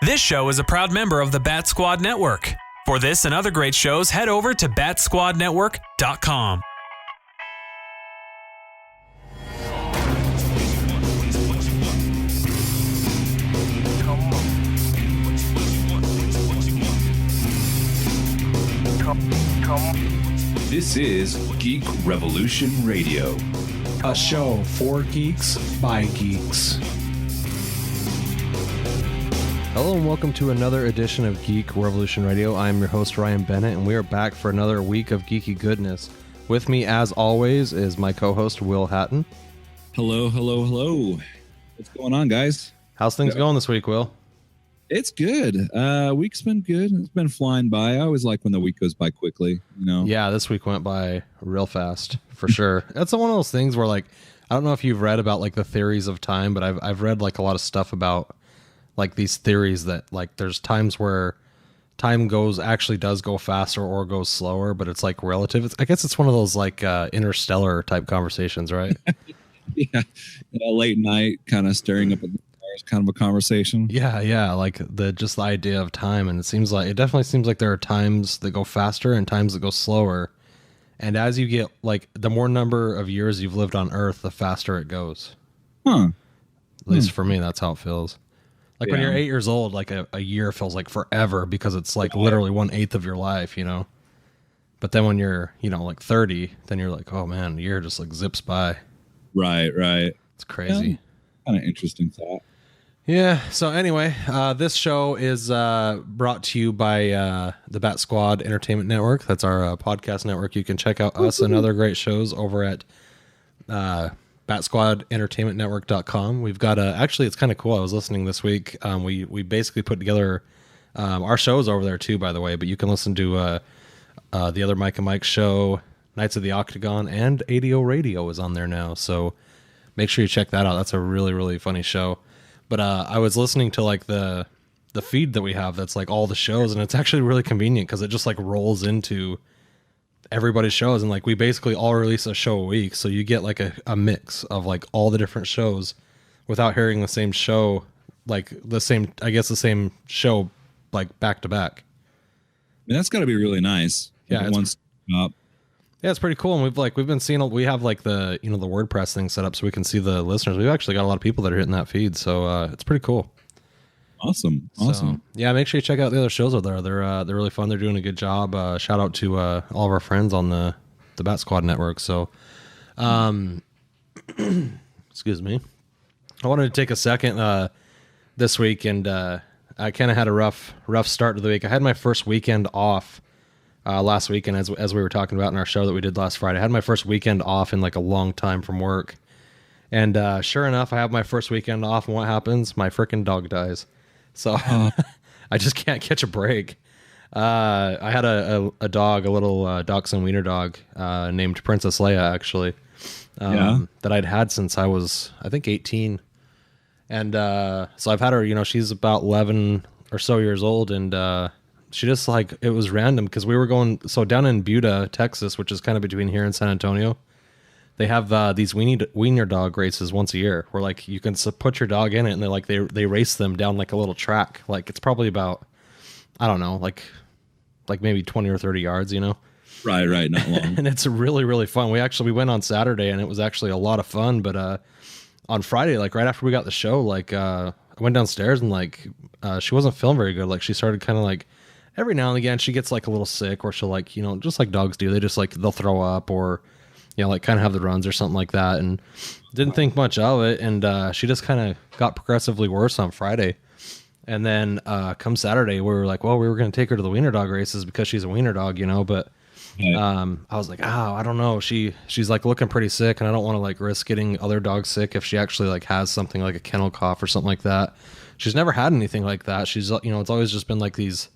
This show is a proud member of the Bat Squad Network. For this and other great shows, head over to batsquadnetwork.com. This is Geek Revolution Radio, a show for geeks by geeks. Hello and welcome to another edition of Geek Revolution Radio. I'm your host Ryan Bennett, and we are back for another week of geeky goodness. With me, as always, is my co-host Will Hatton. Hello. What's going on, guys? How's things going this week, Will? It's good. Week's been good. It's been flying by. I always like when the week goes by quickly, you know? Yeah, this week went by real fast, for sure. That's one of those things where, like, I don't know if you've read about, like, the theories of time, but I've read, like, a lot of stuff about, like, these theories that, like, there's times where time actually does go faster or goes slower, but it's, like, relative. I guess it's one of those, like, interstellar type conversations, right? Yeah. Late night, kind of staring up at the stars, kind of a conversation. Yeah. Like, the idea of time. And it definitely seems like there are times that go faster and times that go slower. And as you get, like, the more number of years you've lived on Earth, the faster it goes. Huh. At least for me, that's how it feels. Like when you're 8 years old, like a year feels like forever because it's like literally 1/8 of your life, you know? But then when you're, like 30, then you're like, oh man, the year just like zips by. Right. It's crazy. Yeah, kind of interesting thought. Yeah. So anyway, this show is brought to you by the Bat Squad Entertainment Network. That's our podcast network. You can check out us and other great shows over at batsquadentertainmentnetwork.com. We've got actually, it's kind of cool. I was listening this week. We basically put together our shows over there too, by the way, but you can listen to the other Mike and Mike show, Knights of the Octagon, and ADO Radio is on there now. So make sure you check that out. That's a really, really funny show. But I was listening to like the feed that we have that's like all the shows, and it's actually really convenient because it just like rolls into everybody's shows, and like we basically all release a show a week, so you get like a mix of like all the different shows without hearing the same show, like the same show like back to back. I mean, that's got to be really nice. Yeah, it's pretty cool. And we've been seeing, we have like the the WordPress thing set up so we can see the listeners. We've actually got a lot of people that are hitting that feed, so it's pretty cool. Awesome. So, yeah, make sure you check out the other shows over there. They're really fun. They're doing a good job. Shout out to all of our friends on the Bat Squad Network. So, excuse me. I wanted to take a second this week, and I kind of had a rough start to the week. I had my first weekend off last weekend, as we were talking about in our show that we did last Friday. I had my first weekend off in like a long time from work, and sure enough, I have my first weekend off, and what happens? My freaking dog dies. So I just can't catch a break. I had a dog, a little dachshund wiener dog named Princess Leia, actually, that I'd had since I was, I think, 18. And so I've had her, she's about 11 or so years old. And she just like, it was random because we were going, so down in Buda, Texas, which is kind of between here and San Antonio, they have these wiener dog races once a year where like you can put your dog in it, and they race them down like a little track. Like it's probably about, I don't know, like maybe 20 or 30 yards, Right. Not long. And it's really, really fun. We went on Saturday, and it was actually a lot of fun. But on Friday, like right after we got the show, like I went downstairs, and like she wasn't feeling very good. Like she started kind of like every now and again she gets like a little sick, or she'll like, just like dogs do, they just like they'll throw up, or like kind of have the runs or something like that, and didn't think much of it. And she just kind of got progressively worse on Friday. And then come Saturday, we were like, well, we were going to take her to the wiener dog races because she's a wiener dog, but I was like, I don't know. She's like looking pretty sick, and I don't want to like risk getting other dogs sick if she actually like has something like a kennel cough or something like that. She's never had anything like that. She's, it's always just been like these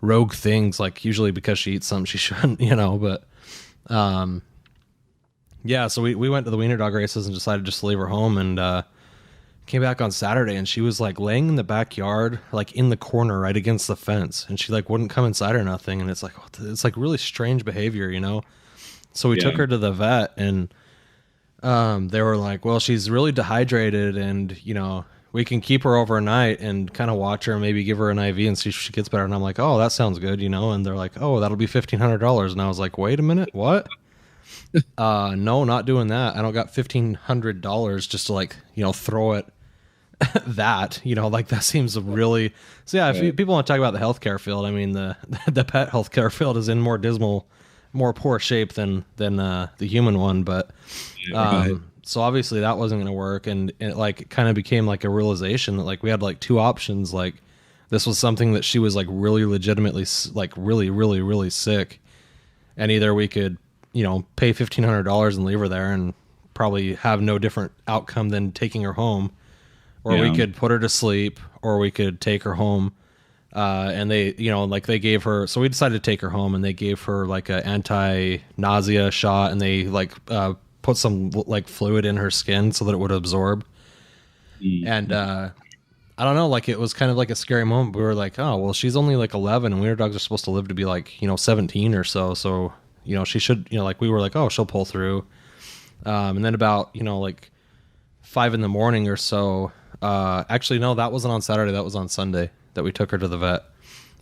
rogue things, like usually because she eats something she shouldn't, but yeah, so we went to the wiener dog races and decided just to leave her home, and came back on Saturday, and she was like laying in the backyard, like in the corner right against the fence, and she like wouldn't come inside or nothing. And it's like, it's like really strange behavior, So we took her to the vet, and they were like, well, she's really dehydrated, and we can keep her overnight and kind of watch her and maybe give her an IV and see if she gets better. And I'm like, oh, that sounds good, and they're like, oh, that'll be $1,500. And I was like, wait a minute, what? No, not doing that. I don't got $1,500 just to like, throw it that, like that seems really, so yeah, if people want to talk about the healthcare field, I mean, the pet healthcare field is in more dismal, more poor shape than the human one. But, so obviously that wasn't going to work. And it like kind of became like a realization that like we had like two options. Like this was something that she was like really legitimately like really, really, really sick. And either we could, pay $1,500 and leave her there and probably have no different outcome than taking her home, or we could put her to sleep, or we could take her home. And they, like they gave her, so we decided to take her home, and they gave her like a anti-nausea shot, and they like, put some like fluid in her skin so that it would absorb. And, I don't know, like it was kind of like a scary moment. We were like, oh, well, she's only like 11 and wiener dogs are supposed to live to be like, 17 or so. So, she should, like we were like, oh, she'll pull through. And then about, like 5 a.m. or so, actually, no, that wasn't on Saturday. That was on Sunday that we took her to the vet.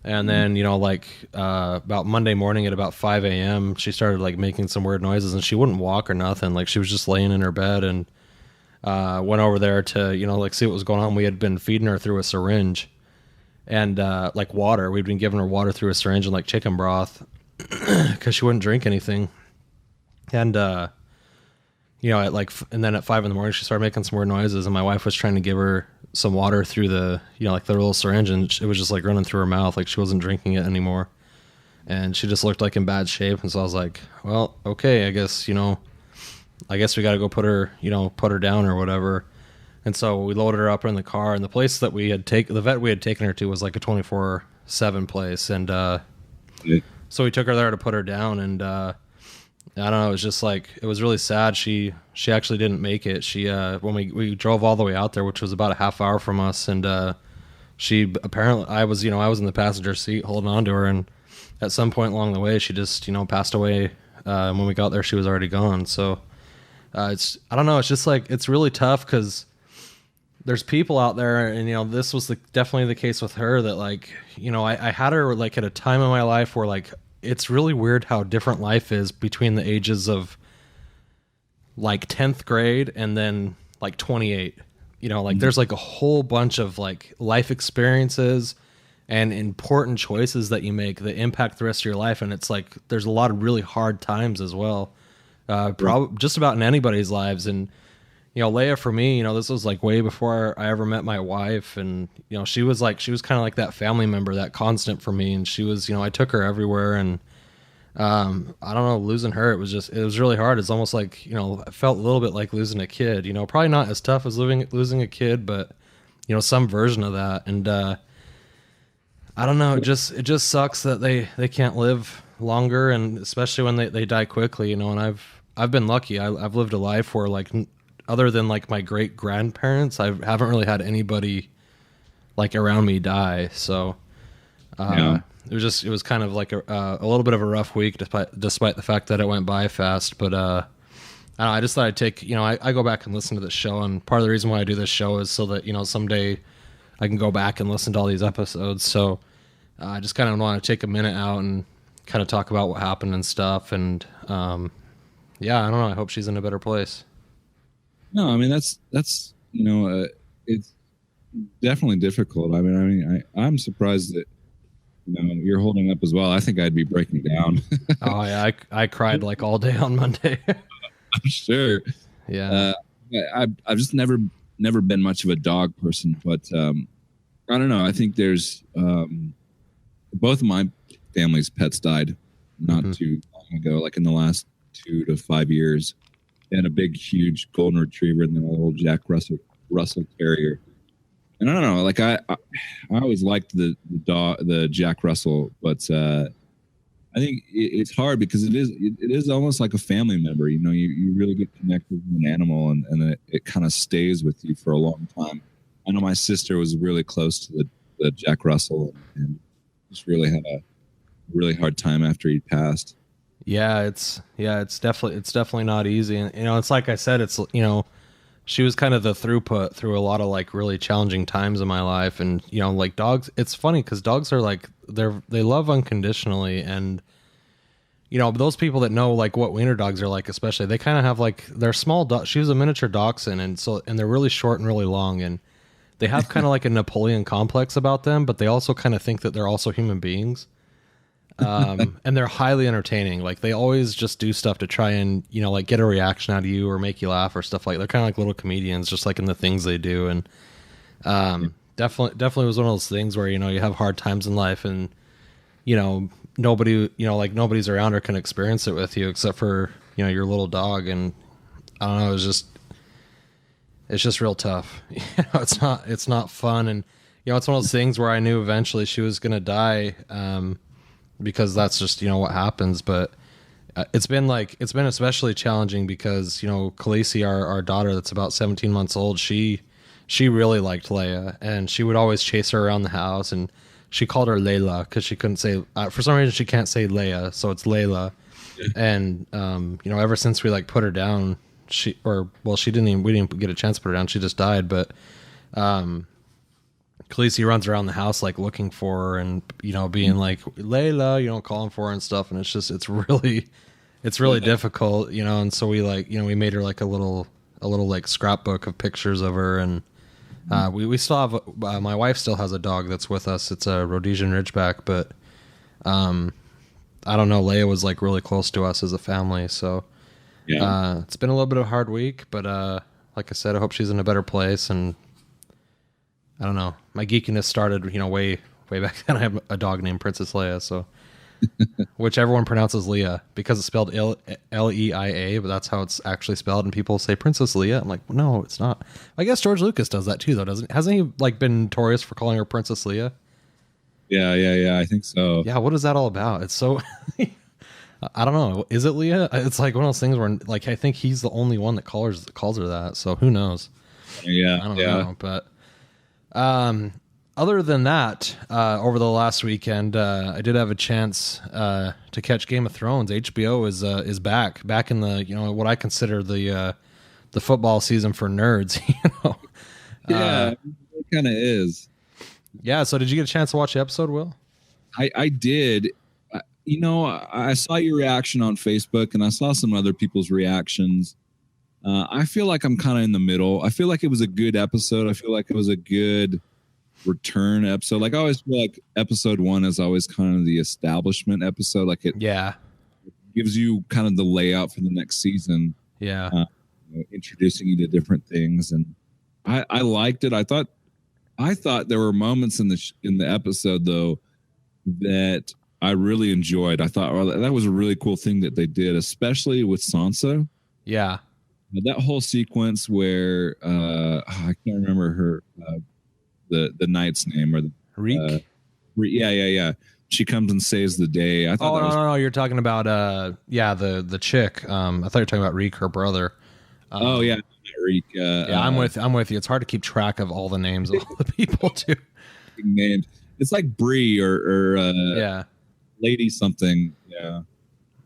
And then, about Monday morning at about 5 a.m., she started like making some weird noises, and she wouldn't walk or nothing. Like she was just laying in her bed, and went over there to, like see what was going on. We had been feeding her through a syringe and like water. We'd been giving her water through a syringe and like chicken broth because she wouldn't drink anything. And, at like, and then at 5 a.m, she started making some weird noises, and my wife was trying to give her some water through the, like the little syringe, and it was just like running through her mouth. Like she wasn't drinking it anymore. And she just looked like in bad shape. And so I was like, well, okay, I guess we got to go put her down or whatever. And so we loaded her up in the car, and the place that the vet we had taken her to was like a 24/7 place. And, so we took her there to put her down, and, I don't know. It was just like, it was really sad. She actually didn't make it. She, when we drove all the way out there, which was about a half hour from us. And, she apparently, I was in the passenger seat holding on to her. And at some point along the way, she just, passed away. When we got there, she was already gone. So, I don't know. It's just like, it's really tough because there's people out there, and, this was definitely the case with her that like, I had her like at a time in my life where like, it's really weird how different life is between the ages of like 10th grade and then like 28. There's like a whole bunch of like life experiences and important choices that you make that impact the rest of your life. And it's like, there's a lot of really hard times as well. Just about in anybody's lives. And, Leia for me, this was like way before I ever met my wife. And, she was kind of like that family member, that constant for me. And she was, I took her everywhere. And, I don't know, losing her, it was really hard. It's almost like, I felt a little bit like losing a kid, probably not as tough as losing a kid, but, some version of that. And, I don't know. It just sucks that they can't live longer. And especially when they die quickly, and I've been lucky. I've lived a life where like, other than like my great grandparents, I haven't really had anybody like around me die. So, it was kind of like a little bit of a rough week despite the fact that it went by fast. But, I just thought I'd take, I go back and listen to this show, and part of the reason why I do this show is so that, someday I can go back and listen to all these episodes. So I just kind of want to take a minute out and kind of talk about what happened and stuff. And, I don't know. I hope she's in a better place. No, I mean, that's it's definitely difficult. I'm surprised that, you're holding up as well. I think I'd be breaking down. Oh yeah. I cried like all day on Monday. I'm sure. Yeah. I've just never been much of a dog person, but, I don't know. I think there's, both of my family's pets died not too long ago, like in the last 2 to 5 years. And a big, huge golden retriever, and then a little Jack Russell Terrier. And I don't know, like I always liked the Jack Russell, but I think it's hard because it is almost like a family member. You really get connected with an animal, and it kind of stays with you for a long time. I know my sister was really close to the Jack Russell, and just really had a really hard time after he passed. Yeah, it's definitely not easy. And, it's like I said, it's, she was kind of the throughput through a lot of like really challenging times in my life. And you know, like dogs, it's funny because dogs are like they love unconditionally, and you know, those people that know like what wiener dogs are like, especially, they kind of have like, they're small she was a miniature dachshund, and they're really short and really long, and they have kind of like a Napoleon complex about them, but they also kind of think that they're also human beings. And they're highly entertaining. Like they always just do stuff to try and, you know, like get a reaction out of you or make you laugh or stuff like. They're kind of like little comedians, just like in the things they do. And definitely was one of those things where, you know, you have hard times in life, and you know, nobody's around or can experience it with you except for, you know, your little dog. And I don't know, it's just real tough. You know, it's not fun. And you know, it's one of those things where I knew eventually she was gonna die, because that's just, you know, what happens. But it's been especially challenging because, you know, Khaleesi, our daughter that's about 17 months old, she really liked Leia, and she would always chase her around the house, and she called her Layla because she couldn't say, for some reason she can't say Leia, so it's Layla. And you know, ever since we like put her down, we didn't get a chance to put her down. She just died. But Khaleesi runs around the house like looking for her, and you know, being like Layla, you know, calling for her and stuff. And it's really difficult, you know. And so we like, you know, we made her like a little like scrapbook of pictures of her. And we still have my wife still has a dog that's with us. It's a Rhodesian Ridgeback, but I don't know. Leia was like really close to us as a family, so yeah. It's been a little bit of a hard week, but like I said, I hope she's in a better place. And I don't know. My geekiness started, you know, way back then. I have a dog named Princess Leia, so which everyone pronounces Leia because it's spelled Leia, but that's how it's actually spelled. And people say Princess Leia. I'm like, no, it's not. I guess George Lucas does that too, though, doesn't? Hasn't he like been notorious for calling her Princess Leia? Yeah. I think so. Yeah. What is that all about? It's so. I don't know. Is it Leia? It's like one of those things where, like, I think he's the only one that calls her that. So who knows? Yeah. I don't know. But other than that, over the last weekend, I did have a chance to catch Game of Thrones. HBO is back in the, you know, what I consider the football season for nerds. You know. Yeah, it kind of is. Yeah. So did you get a chance to watch the episode, Will? I did. You know, I saw your reaction on Facebook, and I saw some other people's reactions. I feel like I'm kind of in the middle. I feel like it was a good episode. I feel like it was a good return episode. Like I always feel like episode 1 is always kind of the establishment episode. Like it gives you kind of the layout for the next season. Yeah. You know, introducing you to different things. And I liked it. I thought there were moments in the episode though that I really enjoyed. I thought, well, that was a really cool thing that they did, especially with Sansa. Yeah. That whole sequence where I can't remember her the knight's name, or the Reek. Yeah. She comes and saves the day. I thought. No. You're talking about the chick. I thought you were talking about Reek, her brother. Reek. I'm with you. It's hard to keep track of all the names of all the people too. Named. It's like Bree or Lady something. Yeah.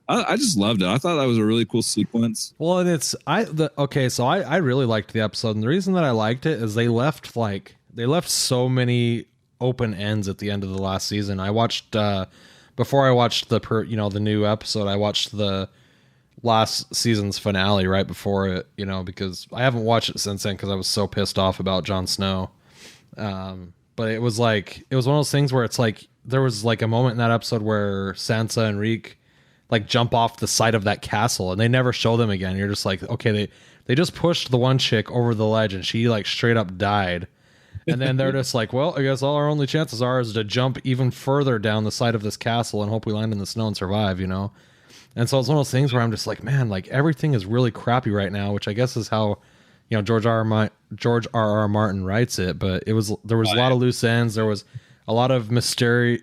I just loved it. I thought that was a really cool sequence. Well, and so I really liked the episode, and the reason that I liked it is they left so many open ends at the end of the last season. I watched before I watched the new episode, I watched the last season's finale right before it, you know, because I haven't watched it since then because I was so pissed off about Jon Snow. But it was one of those things where it's like there was like a moment in that episode where Sansa and Reek like jump off the side of that castle, and they never show them again. You're just like, okay, they just pushed the one chick over the ledge, and she like straight up died. And then they're just like, well, I guess all our only chances is to jump even further down the side of this castle and hope we land in the snow and survive, you know? And so it's one of those things where I'm just like, man, like everything is really crappy right now, which I guess is how, you know, George R.R. Martin writes it. But there was a lot of loose ends. There was a lot of mystery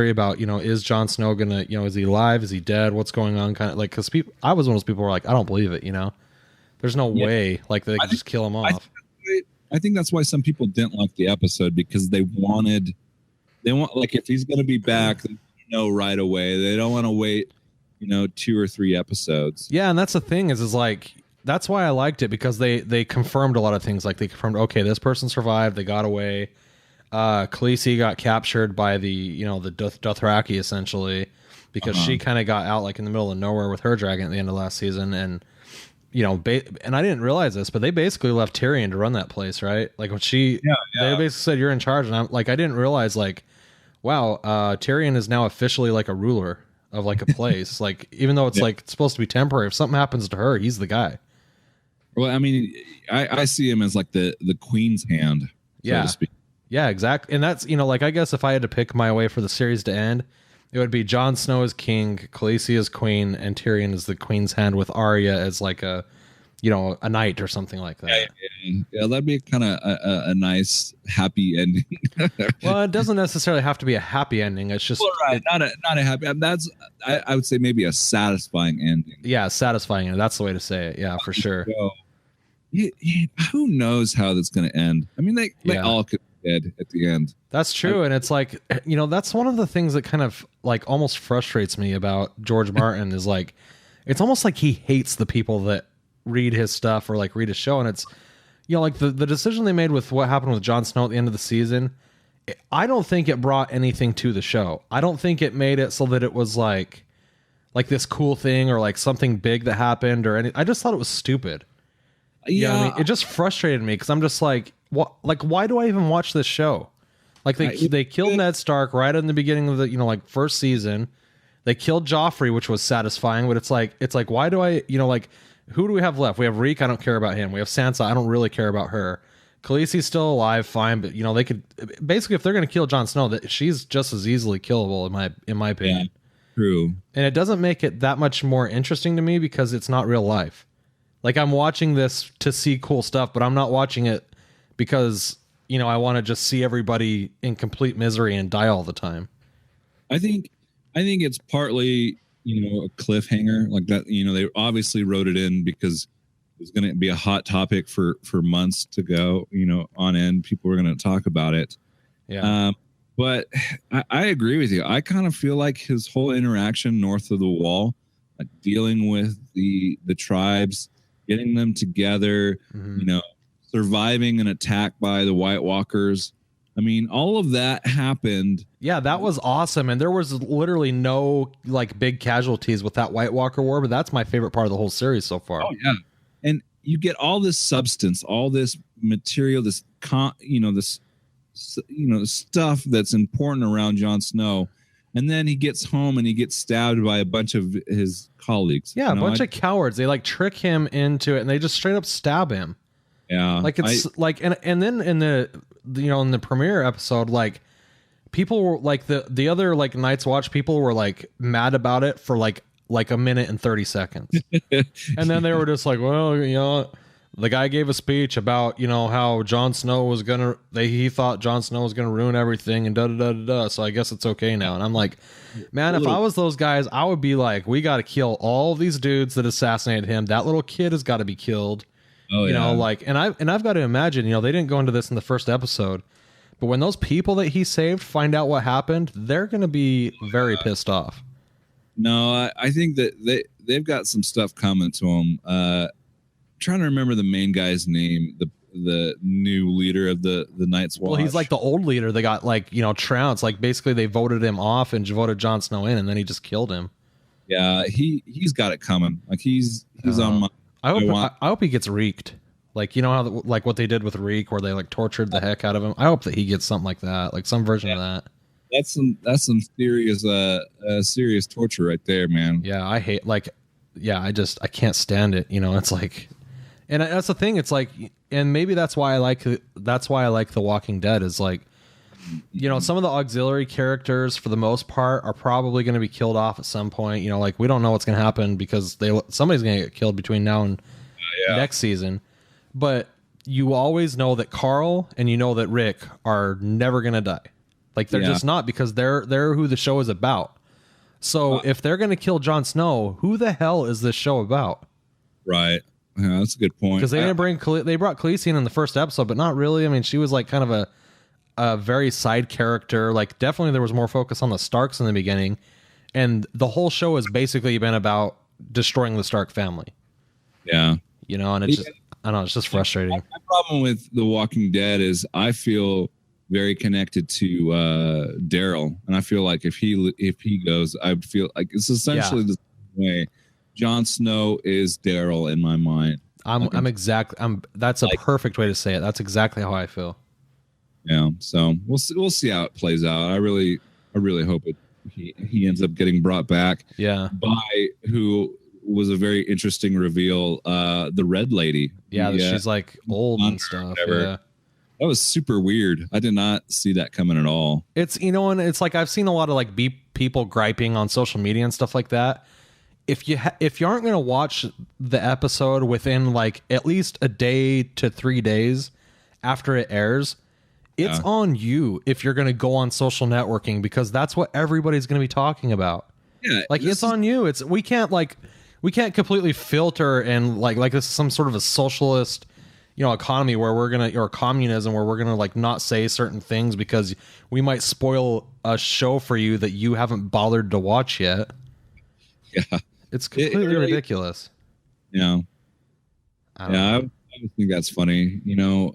about, you know, is Jon Snow gonna, you know, is he alive? Is he dead? What's going on? Kind of like, because I was one of those people who were like, I don't believe it, you know? There's no way like they could just kill him off. I think that's why some people didn't like the episode, because they want like, if he's going to be back, they know right away. They don't want to wait, you know, 2 or 3 episodes. Yeah. And that's the thing is like, that's why I liked it, because they confirmed a lot of things. Like they confirmed, okay, this person survived, they got away. Khaleesi got captured by the Dothraki essentially, because she kind of got out like in the middle of nowhere with her dragon at the end of last season, and and I didn't realize this, but they basically left Tyrion to run that place, right? Like when they basically said you're in charge, and I'm like, I didn't realize like, wow, Tyrion is now officially like a ruler of like a place. Like even though it's like it's supposed to be temporary, if something happens to her, he's the guy. Well, I mean, I see him as like the queen's hand, so to speak. Yeah, exactly. And that's, like, I guess if I had to pick my way for the series to end, it would be Jon Snow as king, Khaleesi as queen, and Tyrion as the queen's hand, with Arya as like a knight or something like that. Yeah, that'd be kind of a nice happy ending. Well, it doesn't necessarily have to be a happy ending. It's just not a happy. I would say maybe a satisfying ending. Yeah, satisfying. That's the way to say it. Yeah, for sure. So, who knows how that's going to end? I mean, they all could be dead at the end. That's true, and it's like, that's one of the things that kind of like almost frustrates me about George Martin is like, it's almost like he hates the people that read his stuff or like read his show, and it's like the decision they made with what happened with Jon Snow at the end of the season. I don't think it brought anything to the show. I don't think it made it so that it was like this cool thing or like something big that happened or anything. I just thought it was stupid. Yeah, it just frustrated me because I'm just like, what? Like, why do I even watch this show? Like they killed Ned Stark right in the beginning of the first season. They killed Joffrey, which was satisfying, but it's like why do I who do we have left? We have Reek. I don't care about him. We have Sansa. I don't really care about her. Khaleesi's still alive, fine, but they could basically, if they're going to kill Jon Snow, that she's just as easily killable in my opinion. Yeah, true. And it doesn't make it that much more interesting to me because it's not real life. Like I'm watching this to see cool stuff, but I'm not watching it because I want to just see everybody in complete misery and die all the time. I think it's partly a cliffhanger like that. They obviously wrote it in because it was going to be a hot topic for months to go. On end, people were going to talk about it. Yeah. But I agree with you. I kind of feel like his whole interaction north of the wall, like dealing with the tribes, getting them together, surviving an attack by the White Walkers. I mean, all of that happened. Yeah, that was awesome. And there was literally no like big casualties with that White Walker war, but that's my favorite part of the whole series so far. Oh yeah. And you get all this substance, all this material, this stuff that's important around Jon Snow. And then he gets home and he gets stabbed by a bunch of his colleagues. Yeah, a bunch of cowards. They like trick him into it and they just straight up stab him. Yeah. Like it's and then in the in the premiere episode, like people were like the other like Night's Watch people were like mad about it for like a minute and 30 seconds. And then they were just like, well, the guy gave a speech about, how Jon Snow was he thought Jon Snow was gonna ruin everything and da. So I guess it's okay now. And I'm like, man, if I was those guys, I would be like, we got to kill all these dudes that assassinated him. That little kid has got to be killed. Oh, yeah. And I've got to imagine, they didn't go into this in the first episode, but when those people that he saved find out what happened, they're going to be very pissed off. No, I think that they've got some stuff coming to them. Trying to remember the main guy's name, the new leader of the Night's Watch. Well, he's like the old leader. They got trounced. Like basically they voted him off and voted Jon Snow in, and then he just killed him. Yeah, he's got it coming. Like he's on my. I hope he gets reeked. Like, how like what they did with Reek, where they like tortured the heck out of him. I hope that he gets something like that, like some version of that. That's some serious torture right there, man. Yeah, I hate I can't stand it. It's like, and that's the thing. It's like, and maybe that's why I like The Walking Dead is like, some of the auxiliary characters for the most part are probably going to be killed off at some point. Like we don't know what's going to happen because somebody's going to get killed between now and next season. But you always know that Carl and that Rick are never going to die. Like they're just not, because they're who the show is about. So if they're going to kill Jon Snow, who the hell is this show about? Right. Yeah, that's a good point. Because they brought Khaleesi in the first episode, but not really. I mean, she was like kind of a very side character. Like definitely there was more focus on the Starks in the beginning, and the whole show has basically been about destroying the Stark family. Yeah. you know, and it's just, I don't know, it's just frustrating. My problem with The Walking Dead is I feel very connected to Daryl, and I feel like if he goes, I would feel like it's essentially the same way. Jon Snow is Daryl in my mind. That's a perfect way to say it. That's exactly how I feel. Yeah, so we'll see how it plays out. I really hope he ends up getting brought back. Yeah, by who was a very interesting reveal. The Red Lady. Yeah, she's like old and stuff. Yeah. That was super weird. I did not see that coming at all. It's, you know, and it's like I've seen a lot of like people griping on social media and stuff like that. If you aren't going to watch the episode within like at least a day to 3 days after it airs, it's on you if you're going to go on social networking, because that's what everybody's going to be talking about. Yeah, like it's on you. We can't completely filter and like this is some sort of a socialist, you know, economy where or communism where we're gonna like not say certain things because we might spoil a show for you that you haven't bothered to watch yet. Yeah, it's completely ridiculous. Yeah, I think that's funny. You know,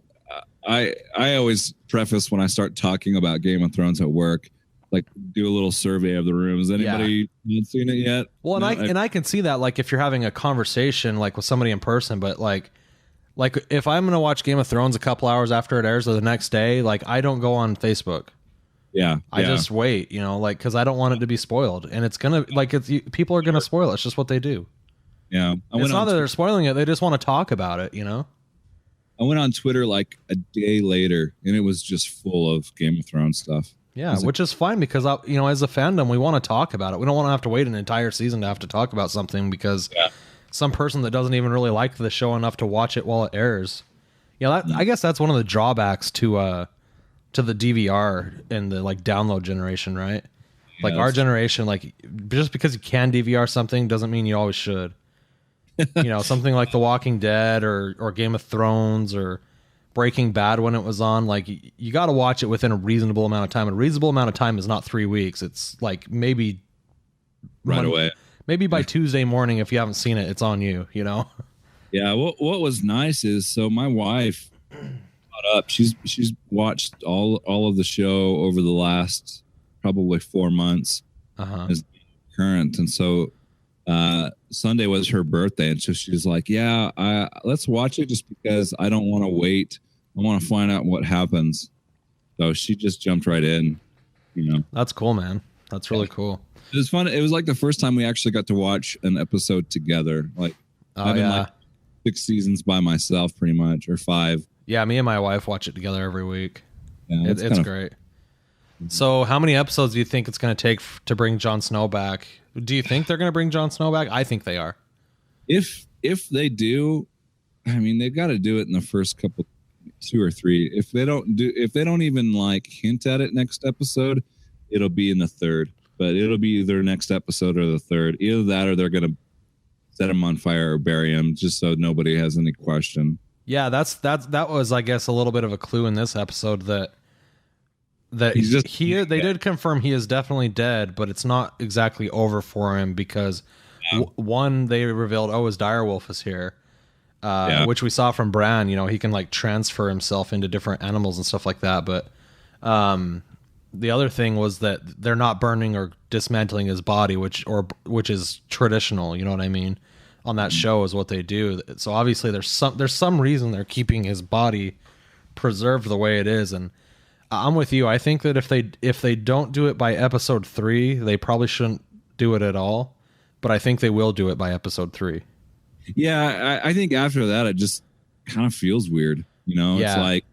I always preface when I start talking about Game of Thrones at work, like do a little survey of the room. Has anybody not seen it yet? Well, I can see that like if you're having a conversation like with somebody in person, but like if I'm going to watch Game of Thrones a couple hours after it airs or the next day, like I don't go on Facebook. Yeah. I just wait, you know, like, cause I don't want it to be spoiled, and it's going to people are going to spoil it. It's just what they do. Yeah. It's not that they're spoiling it. They just want to talk about it, you know? I went on Twitter like a day later and it was just full of Game of Thrones stuff. Yeah. Which is fine because you know, as a fandom, we want to talk about it. We don't want to have to wait an entire season to have to talk about something because some person that doesn't even really like the show enough to watch it while it airs. Yeah, I guess that's one of the drawbacks to the DVR and the like download generation, right? Like our generation, like just because you can DVR something doesn't mean you always should. You know, something like The Walking Dead or Game of Thrones or Breaking Bad when it was on, like you got to watch it within a reasonable amount of time. A reasonable amount of time is not 3 weeks. It's like maybe away. Maybe by Tuesday morning, if you haven't seen it, it's on you, you know? Yeah. What was nice is, so my wife caught up. She's watched all of the show over the last probably 4 months as current. And so Sunday was her birthday. And so she's like, yeah, let's watch it just because I don't want to wait. I want to find out what happens. So she just jumped right in, you know? That's cool, man. That's really cool. It was fun. It was like the first time we actually got to watch an episode together. Like, I've been like 6 seasons by myself, pretty much, or 5. Yeah, me and my wife watch it together every week. Yeah, it's great. So, how many episodes do you think it's going to take to bring Jon Snow back? Do you think they're going to bring Jon Snow back? I think they are. If they do, I mean, they've got to do it in the first couple, 2 or 3. If they don't even like hint at it next episode, it'll be in the 3rd. But it'll be either next episode or the 3rd. Either that or they're going to set him on fire or bury him just so nobody has any question. Yeah, that was, I guess, a little bit of a clue in this episode that they did confirm he is definitely dead, but it's not exactly over for him because one, they revealed, his direwolf is here, which we saw from Bran. You know, he can like transfer himself into different animals and stuff like that. But the other thing was that they're not burning or dismantling his body, which is traditional. You know what I mean? On that show is what they do. So obviously there's some reason they're keeping his body preserved the way it is. And I'm with you. I think that if they don't do it by episode 3, they probably shouldn't do it at all. But I think they will do it by episode 3. Yeah, I think after that it just kind of feels weird. You know, it's like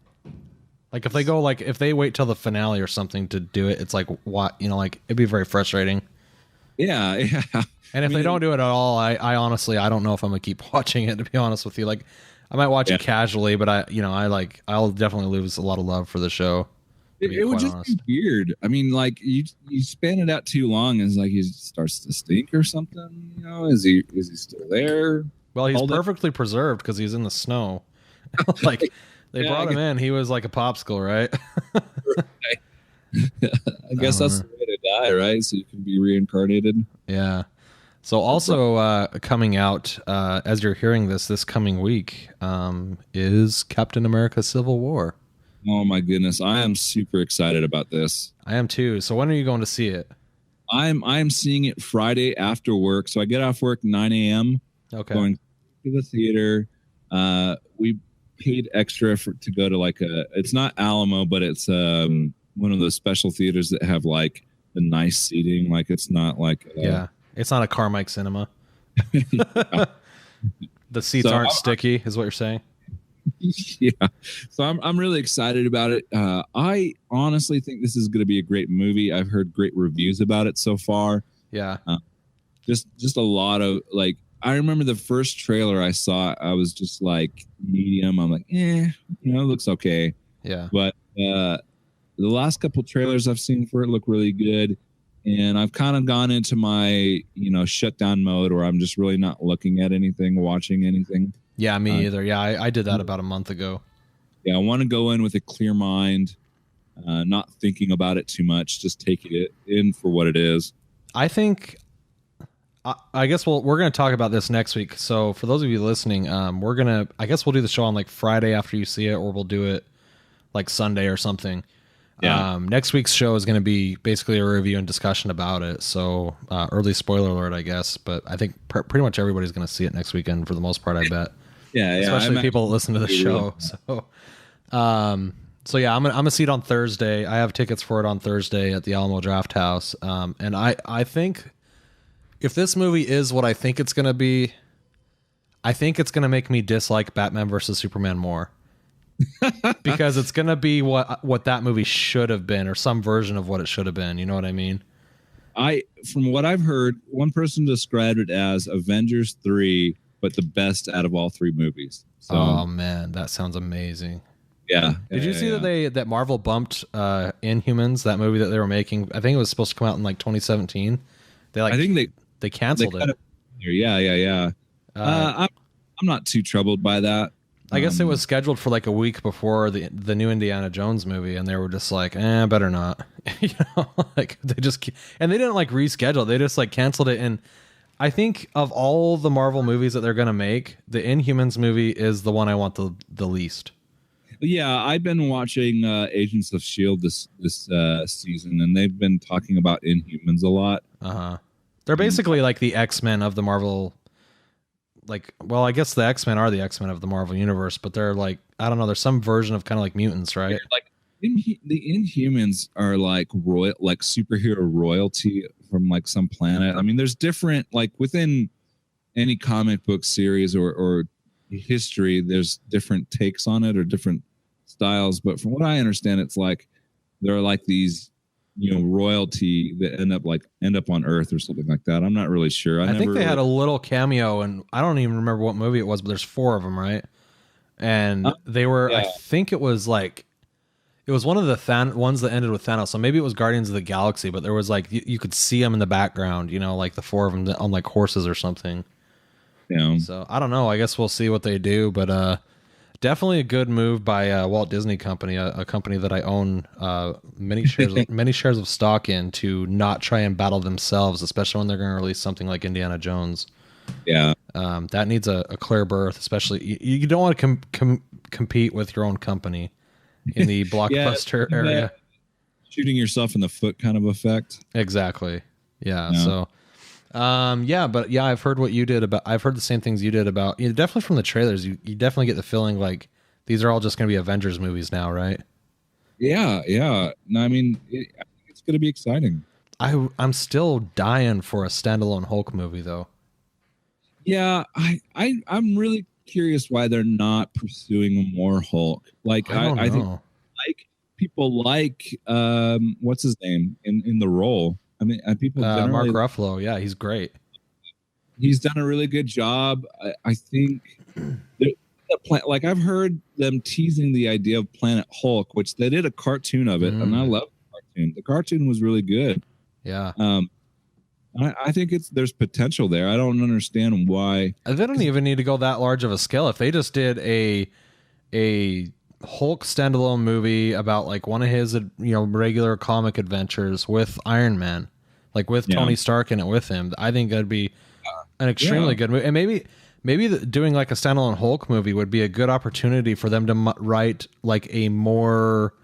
if they wait till the finale or something to do it, it's like what, you know, like it'd be very frustrating. Yeah. And if they don't do it at all, I honestly I don't know if I'm gonna keep watching it, to be honest with you. Like I might watch it casually, but I'll definitely lose a lot of love for the show. It would just be weird. I mean, like you span it out too long, and it's like he starts to stink or something. You know, is he still there? Well, he's perfectly preserved because he's in the snow. Like they brought him in, he was like a popsicle, right? I guess that's the way to die, right? So you can be reincarnated. Yeah. So also coming out as you're hearing this coming week is Captain America: Civil War. Oh my goodness, I am super excited about this. I am too. So when are you going to see it? I'm seeing it Friday after work. So I get off work 9 a.m. Okay. Going to the theater. We paid extra to go to like it's not Alamo, but it's one of those special theaters that have like the nice seating. Like it's not like it's not a Carmike Cinema. The seats aren't sticky, is what you're saying. Yeah. So I'm really excited about it. I honestly think this is going to be a great movie. I've heard great reviews about it so far. Yeah. Just a lot of like, I remember the first trailer I saw, I was just like medium. I'm like, it looks okay. Yeah. But the last couple trailers I've seen for it look really good. And I've kind of gone into my, shutdown mode where I'm just really not looking at anything, watching anything. Yeah, me either. Yeah, I did that about a month ago. Yeah, I want to go in with a clear mind, not thinking about it too much, just taking it in for what it is. I think, I guess we're going to talk about this next week. So for those of you listening, I guess we'll do the show on like Friday after you see it, or we'll do it like Sunday or something. Yeah. Next week's show is going to be basically a review and discussion about it. So early spoiler alert, I guess. But I think pretty much everybody's going to see it next weekend for the most part, I bet. Yeah. Especially people that listen to the show. So, I'm gonna see it on Thursday. I have tickets for it on Thursday at the Alamo Draft House. And I think if this movie is what I think it's going to be, I think it's going to make me dislike Batman versus Superman more. Because it's going to be what that movie should have been, or some version of what it should have been. You know what I mean? From what I've heard, one person described it as Avengers 3, but the best out of all three movies. So, oh man, that sounds amazing. Yeah. Did you see that Marvel bumped Inhumans, that movie that they were making? I think it was supposed to come out in like 2017. I think they canceled it. Yeah. I'm not too troubled by that. I guess it was scheduled for like a week before the new Indiana Jones movie, and they were just like, better not. Like they didn't like reschedule. They just like canceled it. And I think of all the Marvel movies that they're gonna make, the Inhumans movie is the one I want the least. Yeah, I've been watching Agents of S.H.I.E.L.D. this season, and they've been talking about Inhumans a lot. They're basically like the X-Men of the Marvel. I guess the X-Men are the X-Men of the Marvel universe, but they're like, I don't know, there's some version of kind of like mutants, right? Like the Inhumans are like superhero royalty from like some planet. I mean, there's different, like within any comic book series or history, there's different takes on it or different styles. But from what I understand, it's like they're like these, royalty that end up on Earth or something like that. I'm not really sure. I think they had a little cameo, and I don't even remember what movie it was, but there's 4 of them, right? And they were, I think it was one of the ones that ended with Thanos. So maybe it was Guardians of the Galaxy, but there was like you could see them in the background, like the 4 of them on like horses or something. Yeah. So I don't know. I guess we'll see what they do, but definitely a good move by Walt Disney Company, a company that I own many shares of stock in, to not try and battle themselves, especially when they're going to release something like Indiana Jones. Yeah. That needs a clear berth, especially you don't want to compete with your own company in the blockbuster area. Shooting yourself in the foot kind of effect. Exactly. Yeah. So. I've heard what you did I've heard the same things you did about, definitely from the trailers, you definitely get the feeling like these are all just going to be Avengers movies now, right? Yeah. No, I mean, I think it's going to be exciting. I'm still dying for a standalone Hulk movie though. Yeah. I'm really curious why they're not pursuing more Hulk. Like, I think like people like, what's his name in the role? I mean, people Mark Ruffalo, yeah, he's great. He's done a really good job. I think, like I've heard them teasing the idea of Planet Hulk, which they did a cartoon of it, and I love the cartoon. The cartoon was really good. Yeah. I think there's potential there. I don't understand why. They don't even need to go that large of a scale. If they just did a Hulk standalone movie about like one of his regular comic adventures with Iron Man, like with Tony Stark in it with him, I think that'd be An extremely good movie. And maybe doing like a standalone Hulk movie would be a good opportunity for them to write like a more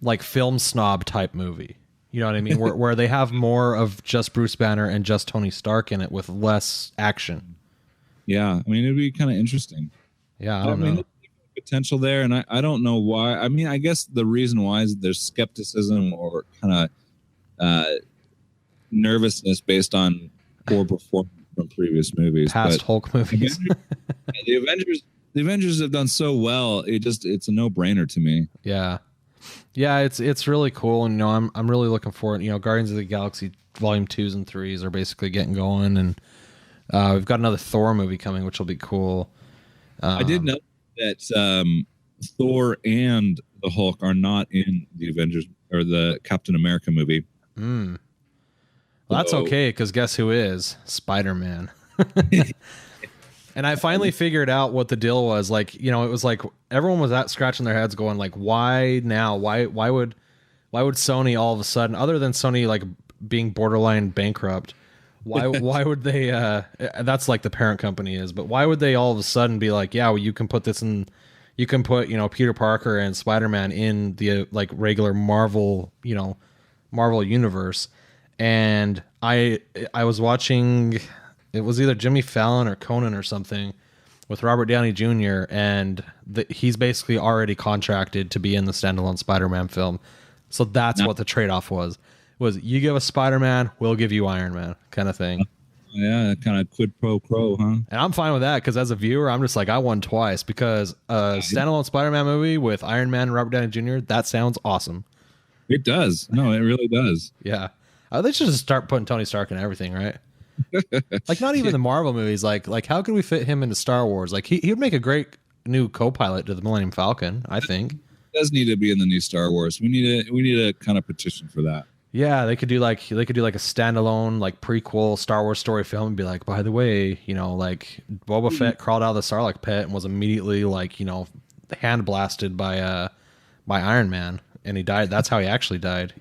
like film snob type movie. You know what I mean? where they have more of just Bruce Banner and just Tony Stark in it with less action. Yeah, I mean, it'd be kind of interesting. Yeah, I don't know. There's potential there, and I don't know why. I mean, I guess the reason why is there's skepticism or kind of nervousness based on poor performance from previous movies. Past Hulk movies. The Avengers have done so well. It's a no-brainer to me. Yeah. Yeah, it's really cool, and I'm really looking forward. Guardians of the Galaxy Volume 2s and 3s are basically getting going, and we've got another Thor movie coming, which will be cool. I did know that Thor and the Hulk are not in the Avengers or the Captain America movie. Well, that's okay, because guess who is? Spider-Man. And I finally figured out what the deal was. Like, it was like everyone was scratching their heads going like, why now? Why would Sony all of a sudden, other than Sony like being borderline bankrupt, why would they that's like the parent company is, but why would they all of a sudden be like, yeah, well, you can put Peter Parker and Spider-Man in the like regular Marvel universe. And I was watching, it was either Jimmy Fallon or Conan or something with Robert Downey Jr. and he's basically already contracted to be in the standalone Spider-Man film. So that's what the trade-off was you give us Spider-Man, we'll give you Iron Man kind of thing. Yeah, kind of quid pro quo, huh? And I'm fine with that because as a viewer, I'm just like, I won twice because a standalone Spider-Man movie with Iron Man and Robert Downey Jr., that sounds awesome. It does. No, it really does. Yeah. They should just start putting Tony Stark in everything, right? Like not even the Marvel movies. Like how can we fit him into Star Wars? Like he would make a great new co-pilot to the Millennium Falcon, I think. It does need to be in the new Star Wars. We need a kind of petition for that. Yeah, they could do like a standalone like prequel Star Wars story film and be like, by the way, like Boba Fett crawled out of the Sarlacc pit and was immediately like, hand blasted by Iron Man and he died. That's how he actually died.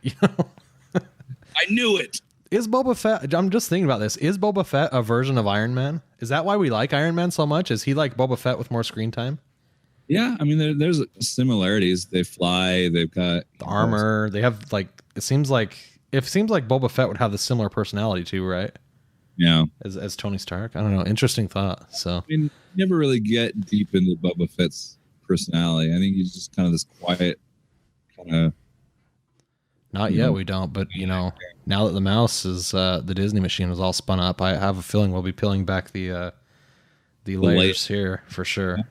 I knew it. Is Boba Fett, I'm just thinking about this, is Boba Fett a version of Iron Man? Is that why we like Iron Man so much? Is he like Boba Fett with more screen time? Yeah, I mean, there's similarities. They fly, they've got... The armor, they have like, it seems like Boba Fett would have the similar personality too, right? Yeah. As Tony Stark? I don't know, interesting thought, so... I mean, you never really get deep into Boba Fett's personality. I think he's just kind of this quiet, kind of... Not yet, we don't, but now that the mouse is the Disney machine is all spun up, I have a feeling we'll be peeling back the layers here for sure. Yeah.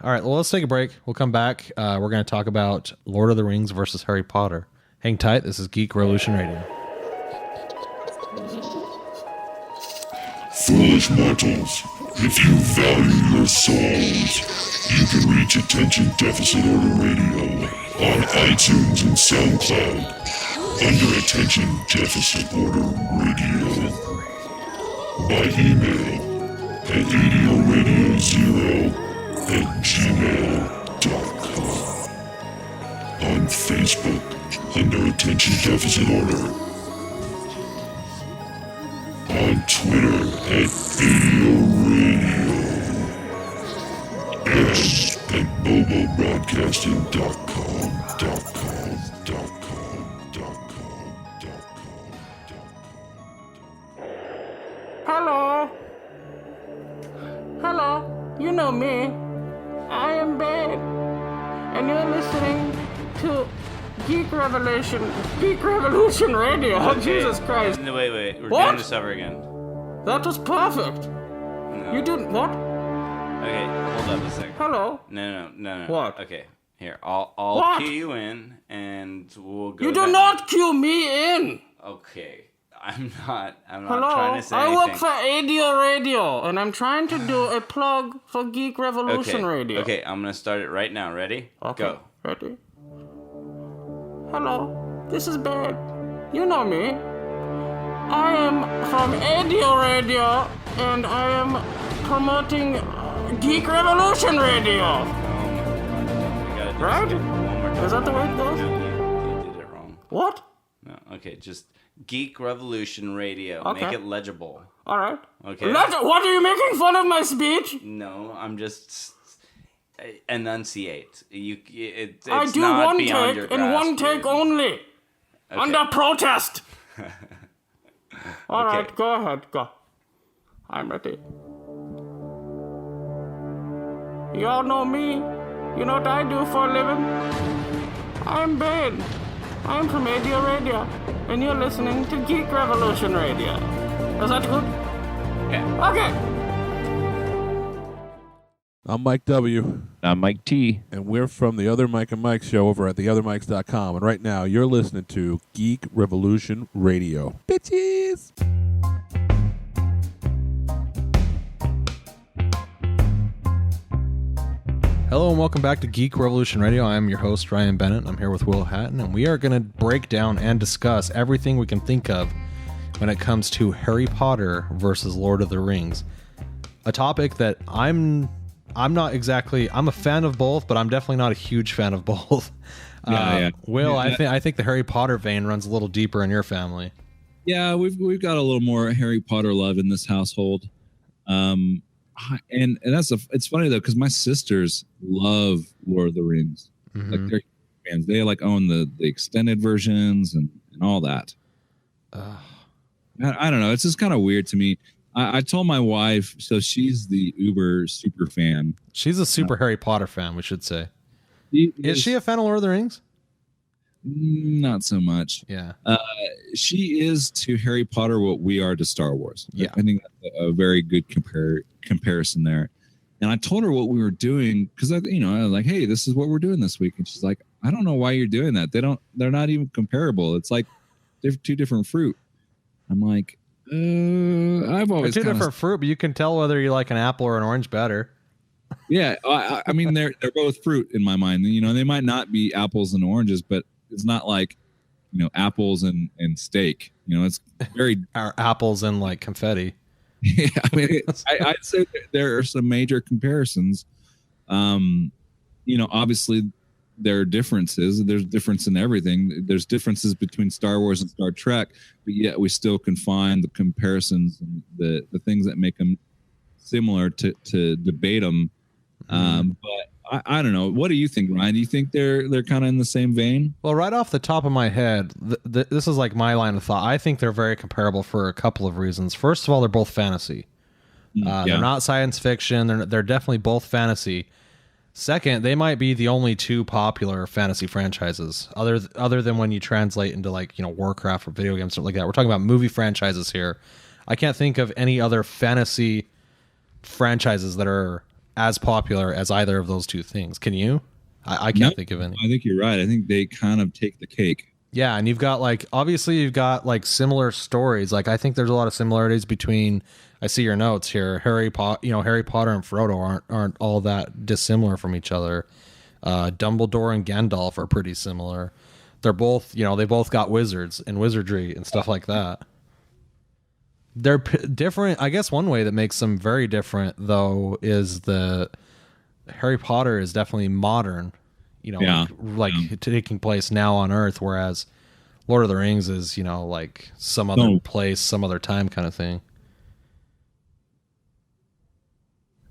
All right, well, let's take a break. We'll come back. We're going to talk about Lord of the Rings versus Harry Potter. Hang tight. This is Geek Revolution Radio. Foolish mortals, if you value your souls, you can reach Attention Deficit Order Radio on iTunes and SoundCloud under Attention Deficit Order Radio by email at ADORadio0@gmail.com, on Facebook under Attention Deficit Order, on Twitter at ADORadio, X at BoboBroadcasting.com. Hello, you know me. I am Babe, and you're listening to Geek Revolution Radio. Okay. Oh, Jesus Christ. No, wait. We're doing this over again. That was perfect. No. You didn't, what? Okay, hold up a second. Hello? No. What? Okay, here, I'll cue you in, and we'll go. You do not cue me in. Okay. I'm not Hello? trying to say I anything. work for ADO Radio, and I'm trying to do a plug for Geek Revolution Radio. Okay, I'm going to start it right now. Ready? Okay. Go. Ready? Hello, this is Babe. You know me. I am from ADO Radio, and I am promoting Geek Revolution Radio. You gotta do Right? it one more time. Is that the way it goes? No, you did it wrong. What? No, okay, just Geek Revolution Radio. Okay. Make it legible. All right. Okay. What are you making fun of my speech? No, I'm just enunciate. It's I do not one beyond your take and one grasp, take dude. only. Okay. Under protest. All Okay. right, go ahead. Go. I'm ready. You all know me. You know what I do for a living? I'm Bane. I'm from ADO Radio, and you're listening to Geek Revolution Radio. Is that good? Yeah. Okay. I'm Mike W. I'm Mike T. And we're from the Other Mike and Mike show over at theothermikes.com. And right now, you're listening to Geek Revolution Radio. Bitches! Hello and welcome back to Geek Revolution Radio. I am your host, Ryan Bennett. I'm here with Will Hatton, and we are going to break down and discuss everything we can think of when it comes to Harry Potter versus Lord of the Rings. A topic that I'm a fan of both, but I'm definitely not a huge fan of both. Will, I think the Harry Potter vein runs a little deeper in your family. Yeah, we've got a little more Harry Potter love in this household. And it's funny though, because my sisters love Lord of the Rings. Mm-hmm. Like they're fans. They like own the extended versions and all that. I don't know. It's just kind of weird to me. I told my wife, so she's the uber super fan. She's a super Harry Potter fan, we should say. Is she a fan of Lord of the Rings? Not so much. Yeah. She is to Harry Potter what we are to Star Wars. Yeah. I think that's a very good comparison there. And I told her what we were doing because I was like, hey, this is what we're doing this week. And she's like, I don't know why you're doing that. They're not even comparable. It's like two different fruit. I'm like, I've always They're two different fruit, but you can tell whether you like an apple or an orange better. Yeah, I mean they're both fruit in my mind. They might not be apples and oranges, but it's not like apples and steak. It's very Our apples and like confetti. Yeah, I mean, I'd say there are some major comparisons. Obviously there are differences. There's difference in everything. There's differences between Star Wars and Star Trek, but yet we still can find the comparisons and the things that make them similar to debate them. But I don't know. What do you think, Ryan? Do you think they're kind of in the same vein? Well, right off the top of my head, this is like my line of thought. I think they're very comparable for a couple of reasons. First of all, they're both fantasy. They're not science fiction. They're definitely both fantasy. Second, they might be the only two popular fantasy franchises, other than when you translate into Warcraft or video games, stuff like that. We're talking about movie franchises here. I can't think of any other fantasy franchises that are as popular as either of those two things. Can you? I can't think of any. I think you're right. I think they kind of take the cake. Yeah, and you've got obviously similar stories. I think there's a lot of similarities between. I see your notes here. Harry Potter and Frodo aren't all that dissimilar from each other. Dumbledore and Gandalf are pretty similar. They're both, they both got wizards and wizardry and stuff like that. They're different. I guess one way that makes them very different, though, is the Harry Potter is definitely modern, taking place now on Earth, whereas Lord of the Rings is, some other place, some other time kind of thing.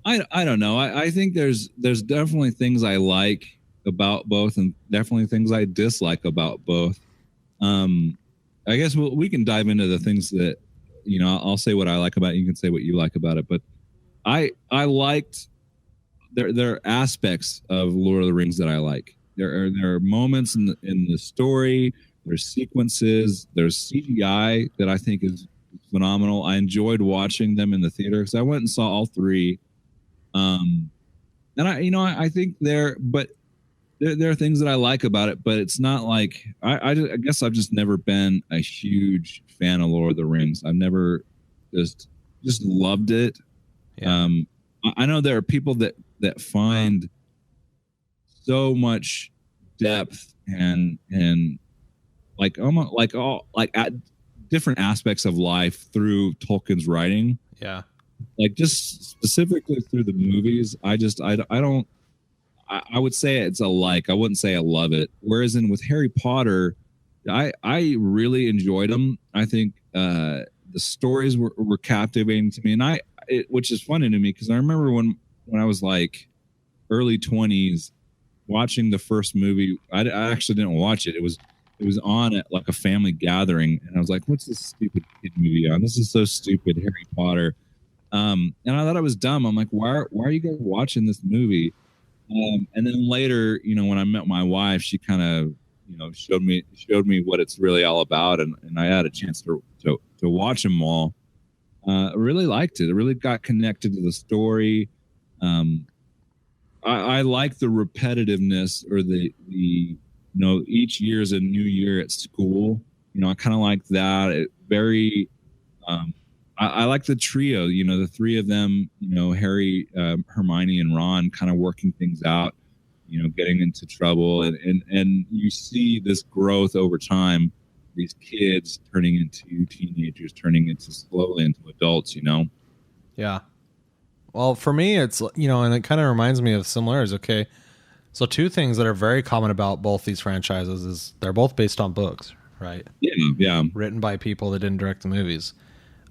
I don't know. I think there's definitely things I like about both and definitely things I dislike about both. I guess we can dive into the things that, I'll say what I like about it. You can say what you like about it. But I liked there are aspects of Lord of the Rings that I like. There are moments in the story. There's sequences. There's CGI that I think is phenomenal. I enjoyed watching them in the theater because I went and saw all three. And I think there are things that I like about it, but it's not like I guess I've just never been a huge fan of Lord of the Rings. I've never just loved it. Yeah. I know there are people that find so much depth and at different aspects of life through Tolkien's writing. Yeah. Just specifically through the movies, I would say it's a like. I wouldn't say I love it. Whereas with Harry Potter, I really enjoyed them. I think the stories were captivating to me, and which is funny to me because I remember when I was like early 20s watching the first movie. I actually didn't watch it. It was on at like a family gathering, and I was like, "What's this stupid kid movie on? This is so stupid, Harry Potter." And I thought it was dumb. I'm like, "Why are you guys watching this movie?" And then later, when I met my wife, she kind of showed me what it's really all about, and I had a chance to watch them all. I really liked it. I really got connected to the story. I like the repetitiveness, or the each year is a new year at school. I kind of like that. I like the trio, the three of them, Harry, Hermione, and Ron kind of working things out, getting into trouble. And you see this growth over time, these kids turning into teenagers, turning into slowly into adults, Yeah. Well, for me, it's, and it kind of reminds me of similarities. Okay. So two things that are very common about both these franchises is they're both based on books, right? Yeah. Written by people that didn't direct the movies.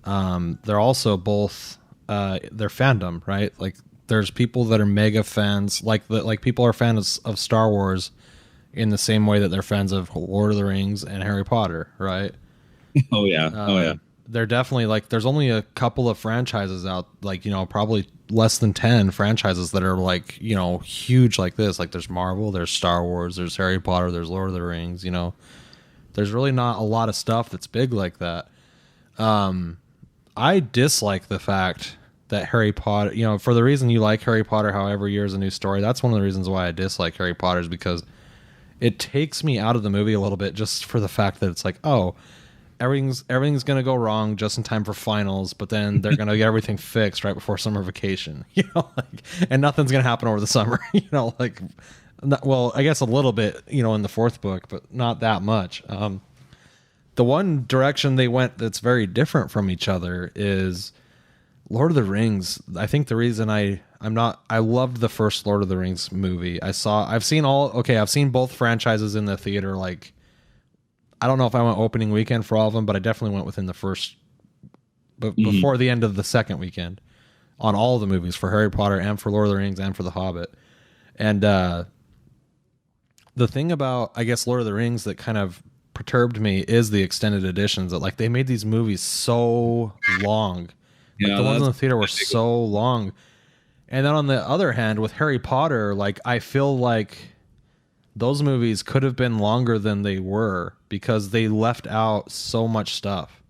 They're also both, they're fandom, right? Like there's people that are mega fans, like people are fans of Star Wars in the same way that they're fans of Lord of the Rings and Harry Potter, right? Oh yeah. They're definitely like, there's only a couple of franchises out, like, probably less than 10 franchises that are like, huge like this. Like there's Marvel, there's Star Wars, there's Harry Potter, there's Lord of the Rings, there's really not a lot of stuff that's big like that. I dislike the fact that Harry Potter, for the reason you like Harry Potter, however, year's a new story. That's one of the reasons why I dislike Harry Potter, is because it takes me out of the movie a little bit, just for the fact that it's like, oh, everything's going to go wrong just in time for finals, but then they're going to get everything fixed right before summer vacation, and nothing's going to happen over the summer, well, I guess a little bit, in the fourth book, but not that much. The one direction they went that's very different from each other is Lord of the Rings. I think the reason I loved the first Lord of the Rings movie. I've seen both franchises in the theater. Like, I don't know if I went opening weekend for all of them, but I definitely went within the first, before the end of the second weekend, on all of the movies for Harry Potter and for Lord of the Rings and for The Hobbit. And the thing about, I guess, Lord of the Rings that kind of perturbed me is the extended editions. That, like, they made these movies so long. Like, the ones in the theater were so long. And then on the other hand, with Harry Potter, like, I feel like those movies could have been longer than they were because they left out so much stuff.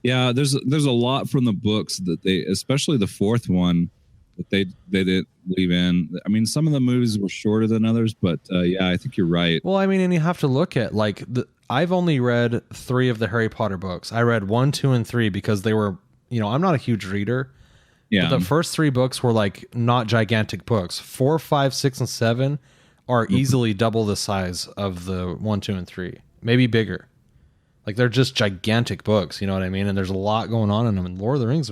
Yeah, there's a lot from the books that they, especially the fourth one, that they didn't leave in. I mean, some of the movies were shorter than others, but yeah, I think you're right. Well, I mean, and you have to look at, like, I've only read 3 of the Harry Potter books. I read 1, 2, and 3 because they were, I'm not a huge reader. Yeah. But the first 3 books were like not gigantic books. 4, 5, 6, and 7 are easily double the size of the 1, 2, and 3, maybe bigger. Like, they're just gigantic books, you know what I mean? And there's a lot going on in them. And Lord of the Rings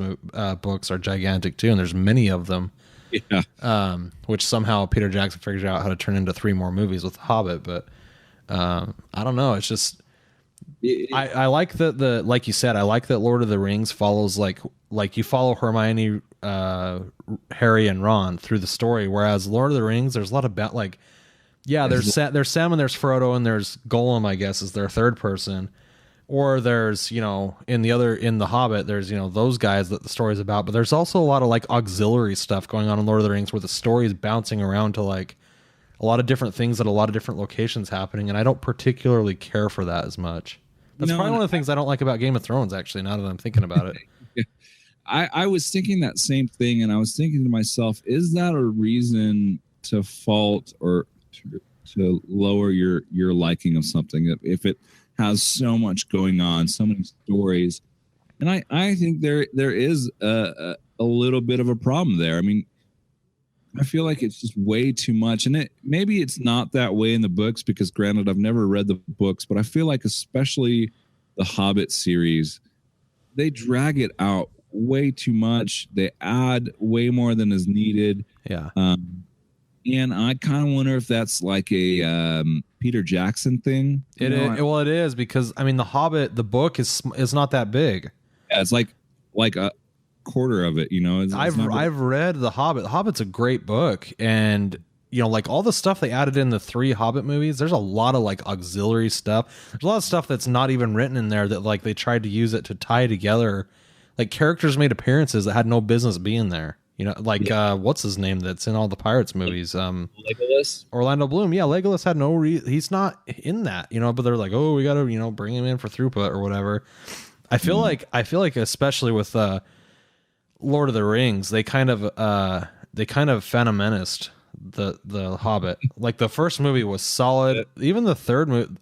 books are gigantic too, and there's many of them. Yeah. Which somehow Peter Jackson figured out how to turn into 3 more movies with The Hobbit. But I don't know. It's just, I like the like you said, I like that Lord of the Rings follows like you follow Hermione, Harry, and Ron through the story, whereas Lord of the Rings, there's a lot of there's Sam and there's Frodo and there's Gollum, I guess, is their third person. Or there's, in The Hobbit, there's, those guys that the story's about. But there's also a lot of, like, auxiliary stuff going on in Lord of the Rings where the story is bouncing around to, like, a lot of different things at a lot of different locations happening. And I don't particularly care for that as much. That's probably one of the things I don't like about Game of Thrones, actually, now that I'm thinking about it. I was thinking that same thing, and I was thinking to myself, is that a reason to fault or to lower your liking of something if it has so much going on, so many stories? And I think there is a little bit of a problem there. I mean, I feel like it's just way too much, and maybe it's not that way in the books, because granted, I've never read the books, but I feel like especially the Hobbit series, they drag it out way too much. They add way more than is needed. Yeah. And I kind of wonder if that's like a Peter Jackson thing. It is because I mean, The Hobbit, the book is not that big. Yeah, it's like a quarter of it. I've read The Hobbit. The Hobbit's a great book, and like all the stuff they added in the 3 Hobbit movies. There's a lot of like auxiliary stuff. There's a lot of stuff that's not even written in there that like they tried to use it to tie together. Like characters made appearances that had no business being there. What's his name that's in all the Pirates movies? Legolas? Orlando Bloom. Yeah, Legolas had no he's not in that, but they're like, oh, we got to, bring him in for throughput or whatever. I feel like especially with Lord of the Rings, they kind of Phantom Menaced the Hobbit. Like the first movie was solid. Even the third movie,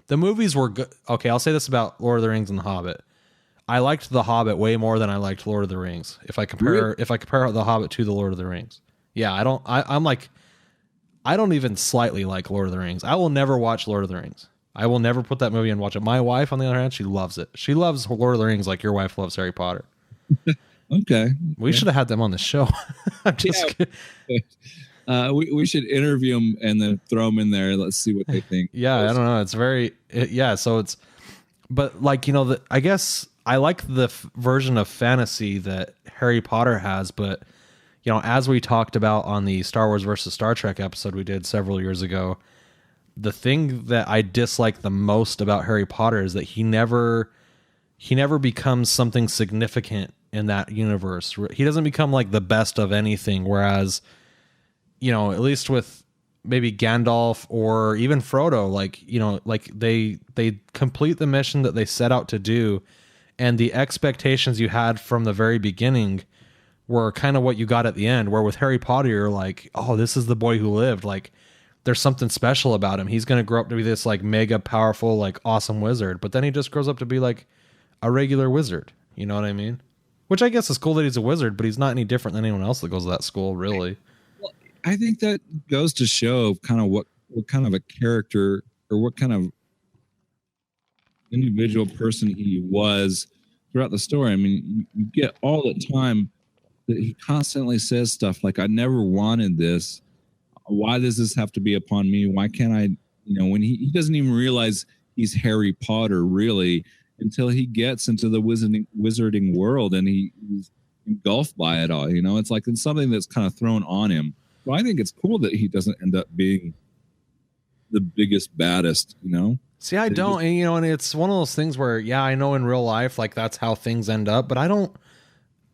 the movies were good. Okay, I'll say this about Lord of the Rings and the Hobbit. I liked The Hobbit way more than I liked Lord of the Rings. If I compare The Hobbit to the Lord of the Rings. Yeah, I don't even slightly like Lord of the Rings. I will never watch Lord of the Rings. I will never put that movie and watch it. My wife, on the other hand, she loves it. She loves Lord of the Rings like your wife loves Harry Potter. Okay. We should have had them on the show. I'm just kidding. We should interview them and then throw them in there. Let's see what they think. Yeah, I don't know. It's so it's, but like, I guess I like the version of fantasy that Harry Potter has, but as we talked about on the Star Wars versus Star Trek episode we did several years ago, the thing that I dislike the most about Harry Potter is that he never becomes something significant in that universe. He doesn't become like the best of anything, whereas at least with maybe Gandalf or even Frodo, like they complete the mission that they set out to do, and the expectations you had from the very beginning were kind of what you got at the end. Where with Harry Potter, you're like, oh, this is the boy who lived. Like, there's something special about him. He's going to grow up to be this like mega powerful, like awesome wizard. But then he just grows up to be like a regular wizard. You know what I mean? Which I guess is cool that he's a wizard, but he's not any different than anyone else that goes to that school, really. Well, I think that goes to show kind of what kind of a character or what kind of individual person he was throughout the story. I mean, you get all the time that he constantly says stuff like, I never wanted this. Why does this have to be upon me? Why can't I, when he doesn't even realize he's Harry Potter really until he gets into the wizarding world and he's engulfed by it all. It's like it's something that's kind of thrown on him. Well, I think it's cool that he doesn't end up being the biggest, baddest, See, I don't, and it's one of those things where, yeah, I know in real life, like that's how things end up, but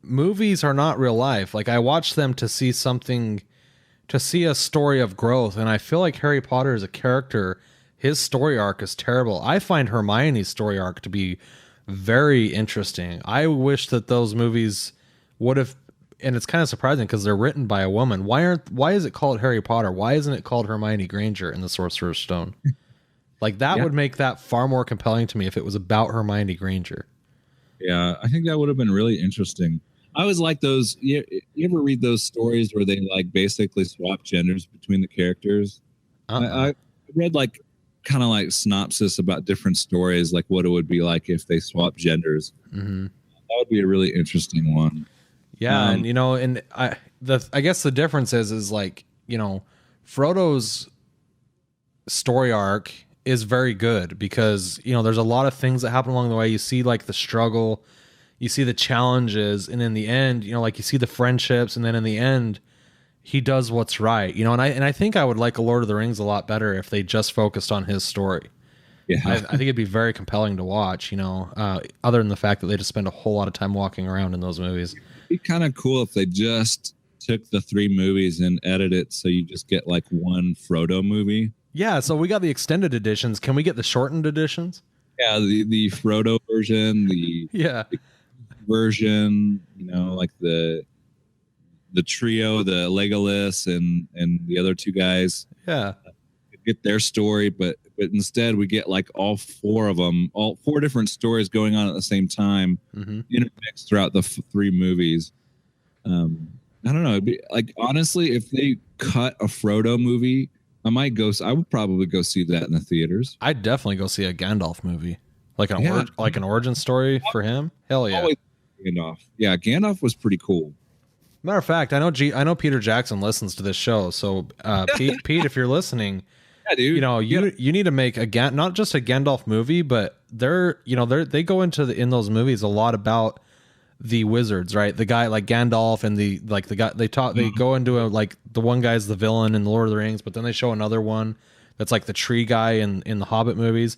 movies are not real life. Like I watch them to see a story of growth. And I feel like Harry Potter as a character, his story arc is terrible. I find Hermione's story arc to be very interesting. I wish that those movies would have, and it's kind of surprising because they're written by a woman. Why is it called Harry Potter? Why isn't it called Hermione Granger in the Sorcerer's Stone? Like that would make that far more compelling to me if it was about Hermione Granger. Yeah, I think that would have been really interesting. I always like those. You ever read those stories where they like basically swap genders between the characters? I read like kind of like synopsis about different stories, like what it would be like if they swap genders. Mm-hmm. That would be a really interesting one. Yeah, and I guess the difference is like Frodo's story arc is very good because there's a lot of things that happen along the way. You see like the struggle, you see the challenges, and in the end, like you see the friendships, and then in the end, he does what's right. And I think I would like a Lord of the Rings a lot better if they just focused on his story. Yeah, I think it'd be very compelling to watch. Other than the fact that they just spend a whole lot of time walking around in those movies. It'd be kind of cool if they just took the 3 movies and edited it so you just get like one Frodo movie. Yeah, so we got the extended editions. Can we get the shortened editions? Yeah, the Frodo version, the version, like the trio, the Legolas and the other 2 guys. Yeah, get their story, but instead we get like all 4 of them, all 4 different stories going on at the same time, intermixed throughout the 3 movies. I don't know. It'd be, like honestly, if they cut a Frodo movie, I would probably go see that in the theaters. I'd definitely go see a Gandalf movie, like an origin story for him. Hell yeah, Gandalf. Yeah, Gandalf was pretty cool. Matter of fact, I know Peter Jackson listens to this show. So, Pete, if you're listening, yeah, dude, you need to make not just a Gandalf movie, but they go into in those movies a lot about the wizards, right? The guy like Gandalf and the guy they go into like the one guy's the villain in the Lord of the Rings, but then they show another one that's like the tree guy in the Hobbit movies.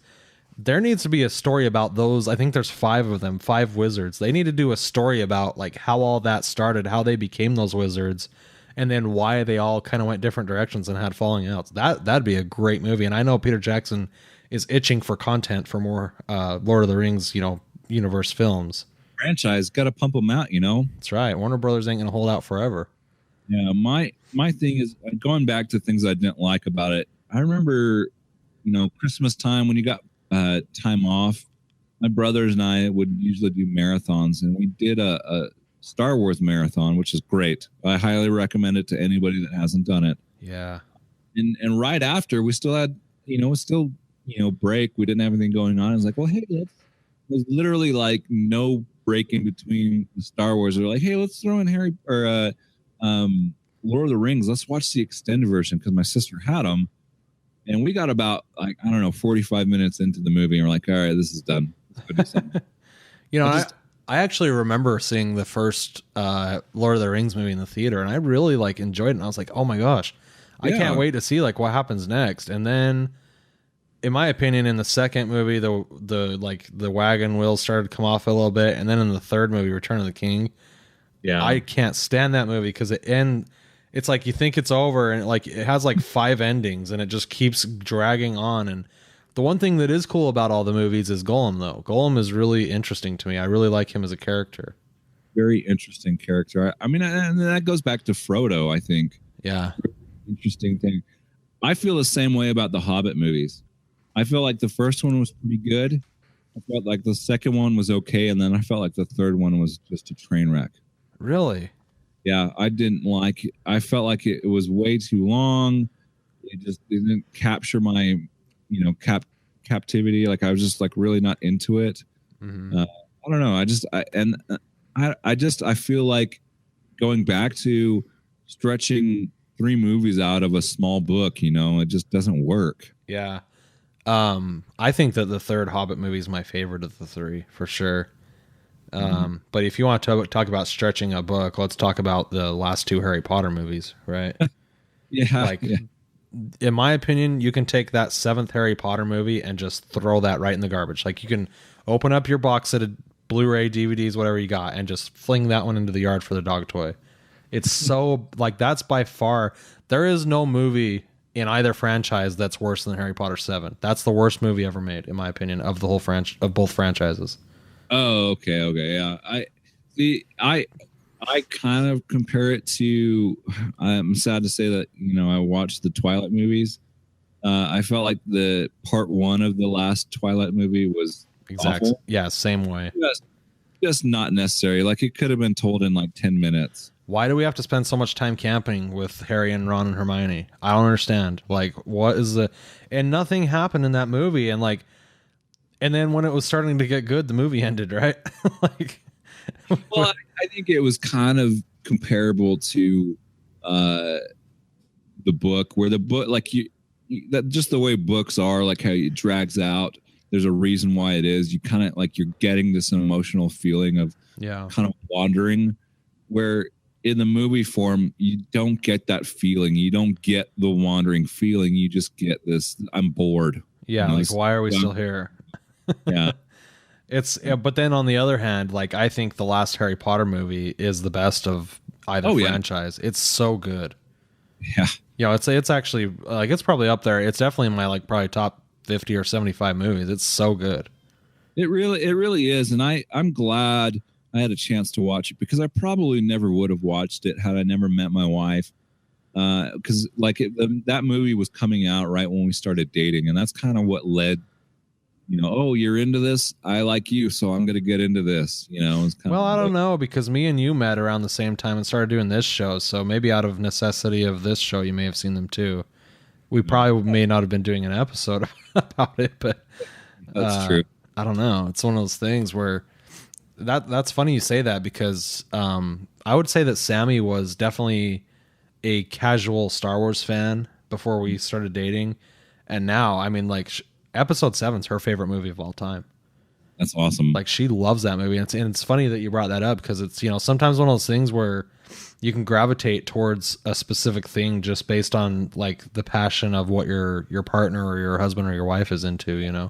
There needs to be a story about those. I think there's 5 of them, 5 wizards. They need to do a story about like how all that started, how they became those wizards, and then why they all kind of went different directions and had falling outs. That'd be a great movie. And I know Peter Jackson is itching for content for more Lord of the Rings, universe films. Franchise, got to pump them out, That's right. Warner Brothers ain't gonna hold out forever. Yeah, my thing is going back to things I didn't like about it. I remember, Christmas time when you got time off, my brothers and I would usually do marathons, and we did a Star Wars marathon, which is great. I highly recommend it to anybody that hasn't done it. Yeah. And right after, we still had, break. We didn't have anything going on. I was like, well, hey, there's literally like no break in between the Star Wars. They're like, hey, let's throw in Lord of the Rings. Let's watch the extended version because my sister had them. And we got about 45 minutes into the movie, and we're like, all right, this is done. I actually remember seeing the first Lord of the Rings movie in the theater, and I really enjoyed it. And I was like, oh my gosh, I can't wait to see what happens next. And then, in my opinion, in the second movie, the wagon wheels started to come off a little bit, and then in the third movie, Return of the King, I can't stand that movie because it's like you think it's over, and it has 5 endings, and it just keeps dragging on. And the one thing that is cool about all the movies is Gollum, though. Gollum is really interesting to me. I really like him as a character. Very interesting character. I mean, and that goes back to Frodo, I think. Yeah. Interesting thing. I feel the same way about the Hobbit movies. I feel like the first one was pretty good. I felt like the second one was okay, and then I felt like the third one was just a train wreck. Really? Yeah, I didn't like it. I felt like it was way too long. It just didn't capture my, captivity. I was just really not into it. Mm-hmm. I don't know. I feel like going back to stretching 3 movies out of a small book, it just doesn't work. Yeah. I think that the third Hobbit movie is my favorite of the 3 for sure. But if you want to talk about stretching a book, let's talk about the last 2 Harry Potter movies, right? Yeah. In my opinion, you can take that 7th Harry Potter movie and just throw that right in the garbage. You can open up your box set of Blu-ray, DVDs, whatever you got, and just fling that one into the yard for the dog toy. It's so that's by far, there is no movie in either franchise that's worse than Harry Potter 7. That's the worst movie ever made, in my opinion, of the whole of both franchises. Oh, okay, yeah. I kind of compare it to. I'm sad to say that I watched the Twilight movies. I felt like the part 1 of the last Twilight movie was awful. Yeah, same way. Just not necessary. It could have been told in 10 minutes. Why do we have to spend so much time camping with Harry and Ron and Hermione? I don't understand. What is and nothing happened in that movie, and then when it was starting to get good, the movie ended, right? Well, I think it was kind of comparable to the book, where the book, that just the way books are, how it drags out. There's a reason why it is. You kind of you're getting this emotional feeling of kind of wandering, where in the movie form, you don't get that feeling. You don't get the wandering feeling. You just get this, I'm bored. Yeah, why are we still here? Yeah. But then on the other hand, I think the last Harry Potter movie is the best of either franchise. Yeah. It's so good. Yeah. It's actually it's probably up there. It's definitely in my probably top 50 or 75 movies. It's so good. It really is. And I'm glad I had a chance to watch it, because I probably never would have watched it had I never met my wife. Because that movie was coming out right when we started dating, and that's kind of what led. Oh, you're into this? I like you, so I'm going to get into this. I don't know, because me and you met around the same time and started doing this show, so maybe out of necessity of this show, you may have seen them too. We probably may not have been doing an episode about it, but that's true. I don't know. It's one of those things where that's funny you say that because I would say that Sammy was definitely a casual Star Wars fan before we started dating, and now I mean like Episode 7's her favorite movie of all time. That's awesome. Like she loves that movie, and it's funny that you brought that up because it's sometimes one of those things where you can gravitate towards a specific thing just based on like the passion of what your partner or your husband or your wife is into,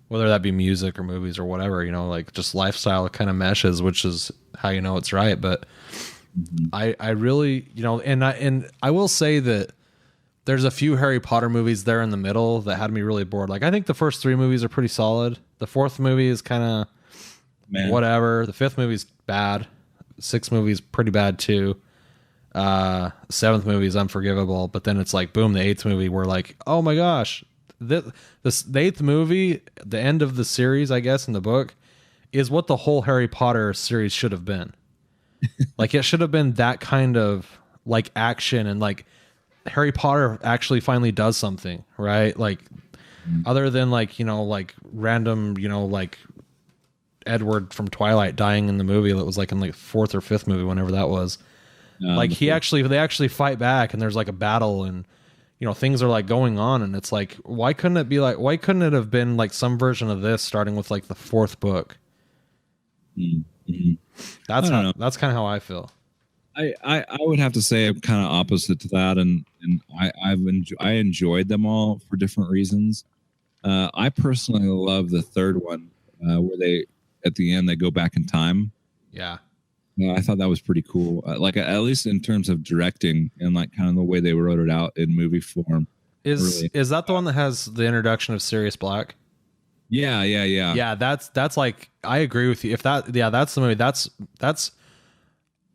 whether that be music or movies or whatever, like just lifestyle kind of meshes, which is how you know it's right. But I really, and I will say that there's a few Harry Potter movies there in the middle that had me really bored. Like I think the first 3 movies are pretty solid. The 4th movie is kind of whatever. The 5th movie's bad. 6th movie's pretty bad too. 7th movie is unforgivable. But then it's like boom, the 8th movie we're like, oh my gosh, the 8th movie, the end of the series, I guess in the book, is what the whole Harry Potter series should have been. Like it should have been that kind of like action and like Harry Potter actually finally does something, right? Like other than like, like random, like Edward from Twilight dying in the movie that was like in like 4th or 5th movie, whenever that was. Like they actually fight back and there's like a battle and things are like going on and it's like why couldn't it have been like some version of this starting with like the 4th book? That's kind of how I feel. I would have to say I'm kind of opposite to that, and I enjoyed them all for different reasons. I personally love the 3rd one where they at the end they go back in time. Yeah, I thought that was pretty cool. Like at least in terms of directing and like kind of the way they wrote it out in movie form. Is that the one that has the introduction of Sirius Black? Yeah. Yeah, that's like I agree with you. That's the movie. That's.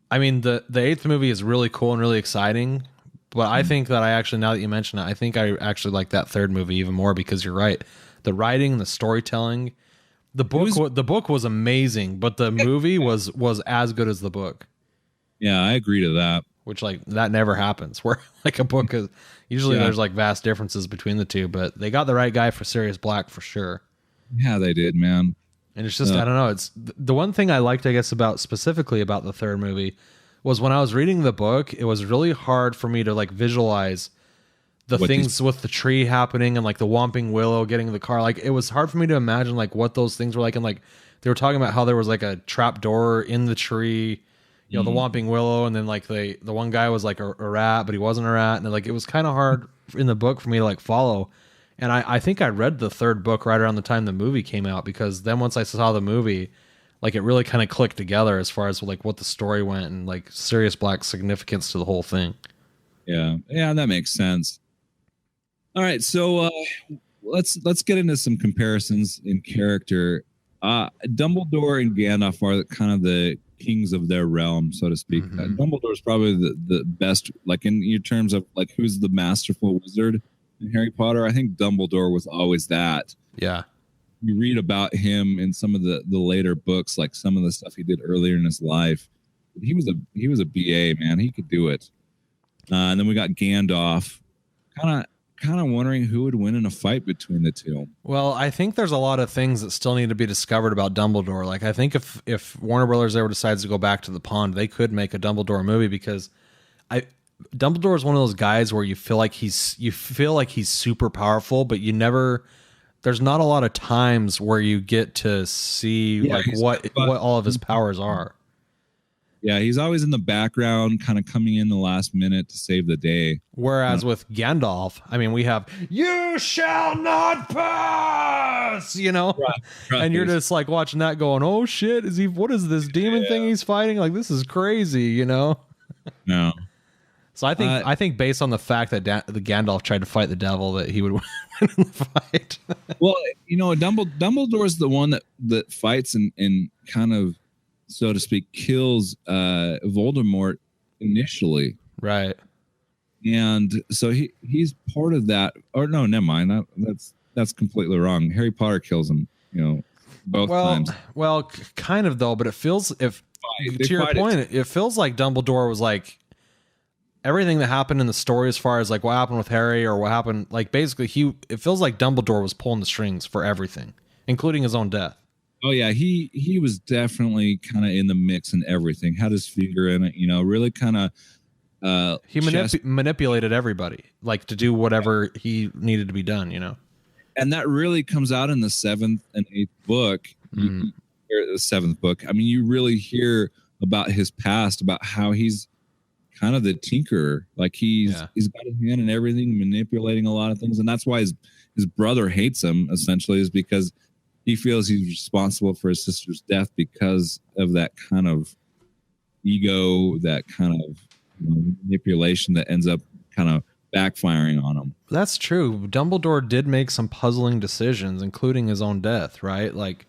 I mean, the 8th movie is really cool and really exciting, but I think that now that you mention it, I think I actually like that 3rd movie even more because you're right. The writing, the storytelling, the book was amazing, but the movie was as good as the book. Yeah, I agree to that. Which like that never happens where like a book is usually there's like vast differences between the two, but they got the right guy for Sirius Black for sure. Yeah, they did, man. And it's just, I don't know. It's the one thing I liked, I guess, specifically about the 3rd movie was when I was reading the book, it was really hard for me to like visualize the things with the tree happening and like the Whomping Willow getting the car. Like it was hard for me to imagine like what those things were like. And like they were talking about how there was like a trap door in the tree, the Whomping Willow. And then like the one guy was like a rat, but he wasn't a rat. And like it was kind of hard in the book for me to like follow. And I think I read the 3rd book right around the time the movie came out because then once I saw the movie, like it really kind of clicked together as far as like what the story went and like Sirius Black's significance to the whole thing. Yeah, that makes sense. All right, so let's get into some comparisons in character. Dumbledore and Gandalf are kind of the kings of their realm, so to speak. Dumbledore is probably the best, like in your terms of like who's the masterful wizard. In Harry Potter, I think Dumbledore was always that. Yeah. You read about him in some of the later books, like some of the stuff he did earlier in his life. He was a BA, man. He could do it. And then we got Gandalf. Kind of wondering who would win in a fight between the two. Well, I think there's a lot of things that still need to be discovered about Dumbledore. Like I think if Warner Brothers ever decides to go back to the pond, they could make a Dumbledore movie because Dumbledore is one of those guys where you feel like he's super powerful, but there's not a lot of times where you get to see what all of his powers are. Yeah, he's always in the background, kind of coming in the last minute to save the day. Whereas with Gandalf, I mean, we have "You shall not pass," Right. And you're just like watching that, going, "Oh shit, what is this demon thing he's fighting? Like this is crazy," No. So I think based on the fact that the Gandalf tried to fight the devil, that he would win in the fight. Well, Dumbledore's the one that fights and kind of, so to speak, kills Voldemort initially. Right. And so he's part of that. Or no, never mind. That's completely wrong. Harry Potter kills him, both times. Well, kind of though, but it feels to your point, it feels like Dumbledore was like everything that happened in the story as far as like what happened with Harry or what happened, like basically it feels like Dumbledore was pulling the strings for everything, including his own death. Oh yeah, he was definitely kind of in the mix and everything. Had his finger in it, really kind of. He manipulated everybody, like to do whatever he needed to be done. And that really comes out in the 7th and 8th book. Or the 7th book. I mean, you really hear about his past, about how he's kind of the tinkerer. Like he's got a hand in everything, manipulating a lot of things, and that's why his brother hates him. Essentially, is because he feels he's responsible for his sister's death because of that kind of ego, that kind of manipulation that ends up kind of backfiring on him. That's true. Dumbledore did make some puzzling decisions, including his own death, right? Like,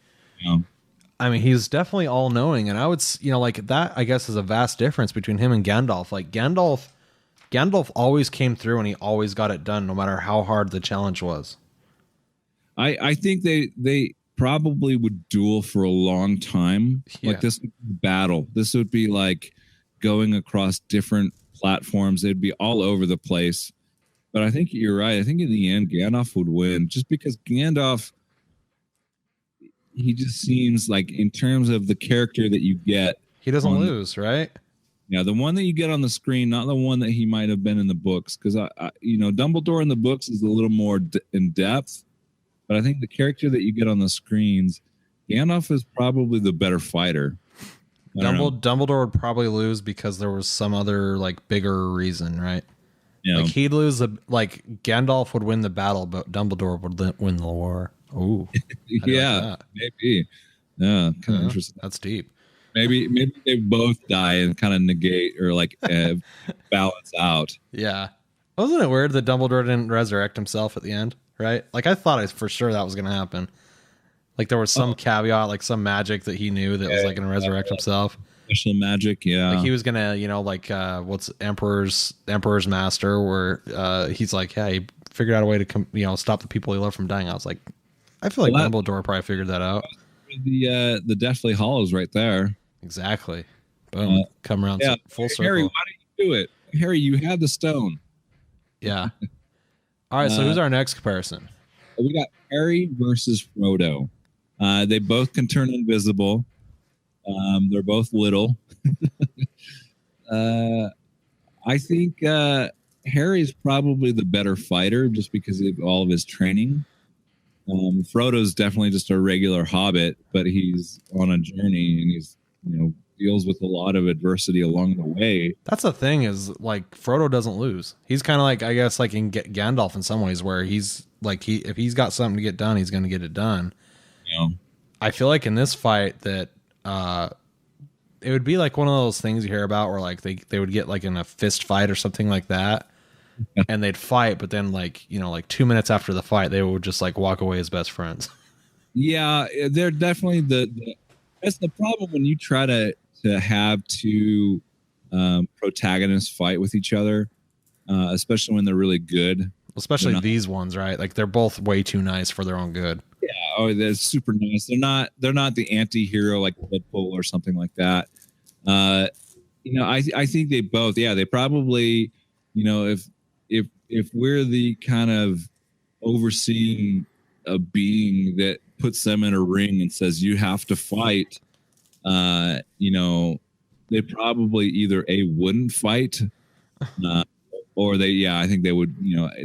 I mean, he's definitely all-knowing, and I would, like that, I guess, is a vast difference between him and Gandalf. Like, Gandalf always came through, and he always got it done, no matter how hard the challenge was. I think they probably would duel for a long time. Yeah. Like, this would be battle. This would be like going across different platforms. It'd be all over the place. But I think you're right. I think in the end, Gandalf would win, just because Gandalf, he just seems like, in terms of the character that you get, he doesn't lose, right? Yeah, the one that you get on the screen, not the one that he might have been in the books. Because Dumbledore in the books is a little more in depth, but I think the character that you get on the screens, Gandalf is probably the better fighter. Dumbledore would probably lose because there was some other like bigger reason, right? Yeah, like he'd lose like Gandalf would win the battle, but Dumbledore would win the war. Ooh, yeah, maybe. Yeah, kind of interesting. That's deep. Maybe they both die and kind of negate or like balance out. Yeah, wasn't it weird that Dumbledore didn't resurrect himself at the end? Right? Like I thought for sure that was going to happen. Like there was some caveat, like some magic that he knew that was like going to resurrect himself. Special magic, yeah. Like he was gonna, like what's Emperor's Master, where he's like, yeah, he figured out a way to stop the people he loved from dying. I was like, I feel like Dumbledore probably figured that out. The Deathly Hallows right there. Exactly. Boom. Come around full circle. Harry, why don't you do it? Harry, you had the stone. Yeah. All right, so who's our next comparison? We got Harry versus Frodo. They both can turn invisible. They're both little. I think Harry's probably the better fighter just because of all of his training. Frodo's definitely just a regular hobbit, but he's on a journey and he's, deals with a lot of adversity along the way. That's the thing is like Frodo doesn't lose. He's kind of like, I guess, like in Gandalf in some ways, where he's like, if he's got something to get done, he's going to get it done. Yeah. I feel like in this fight that it would be like one of those things you hear about where like they would get like in a fist fight or something like that. And they'd fight, but then like 2 minutes after the fight, they would just like walk away as best friends. Yeah, they're definitely that's the problem when you try to have two protagonists fight with each other, especially when they're really good. Especially these ones, right? Like they're both way too nice for their own good. Yeah, they're super nice. They're not the anti-hero like Deadpool or something like that. I think they both. Yeah, they probably. If we're the kind of overseeing a being that puts them in a ring and says you have to fight, they probably either wouldn't fight, or I think they would.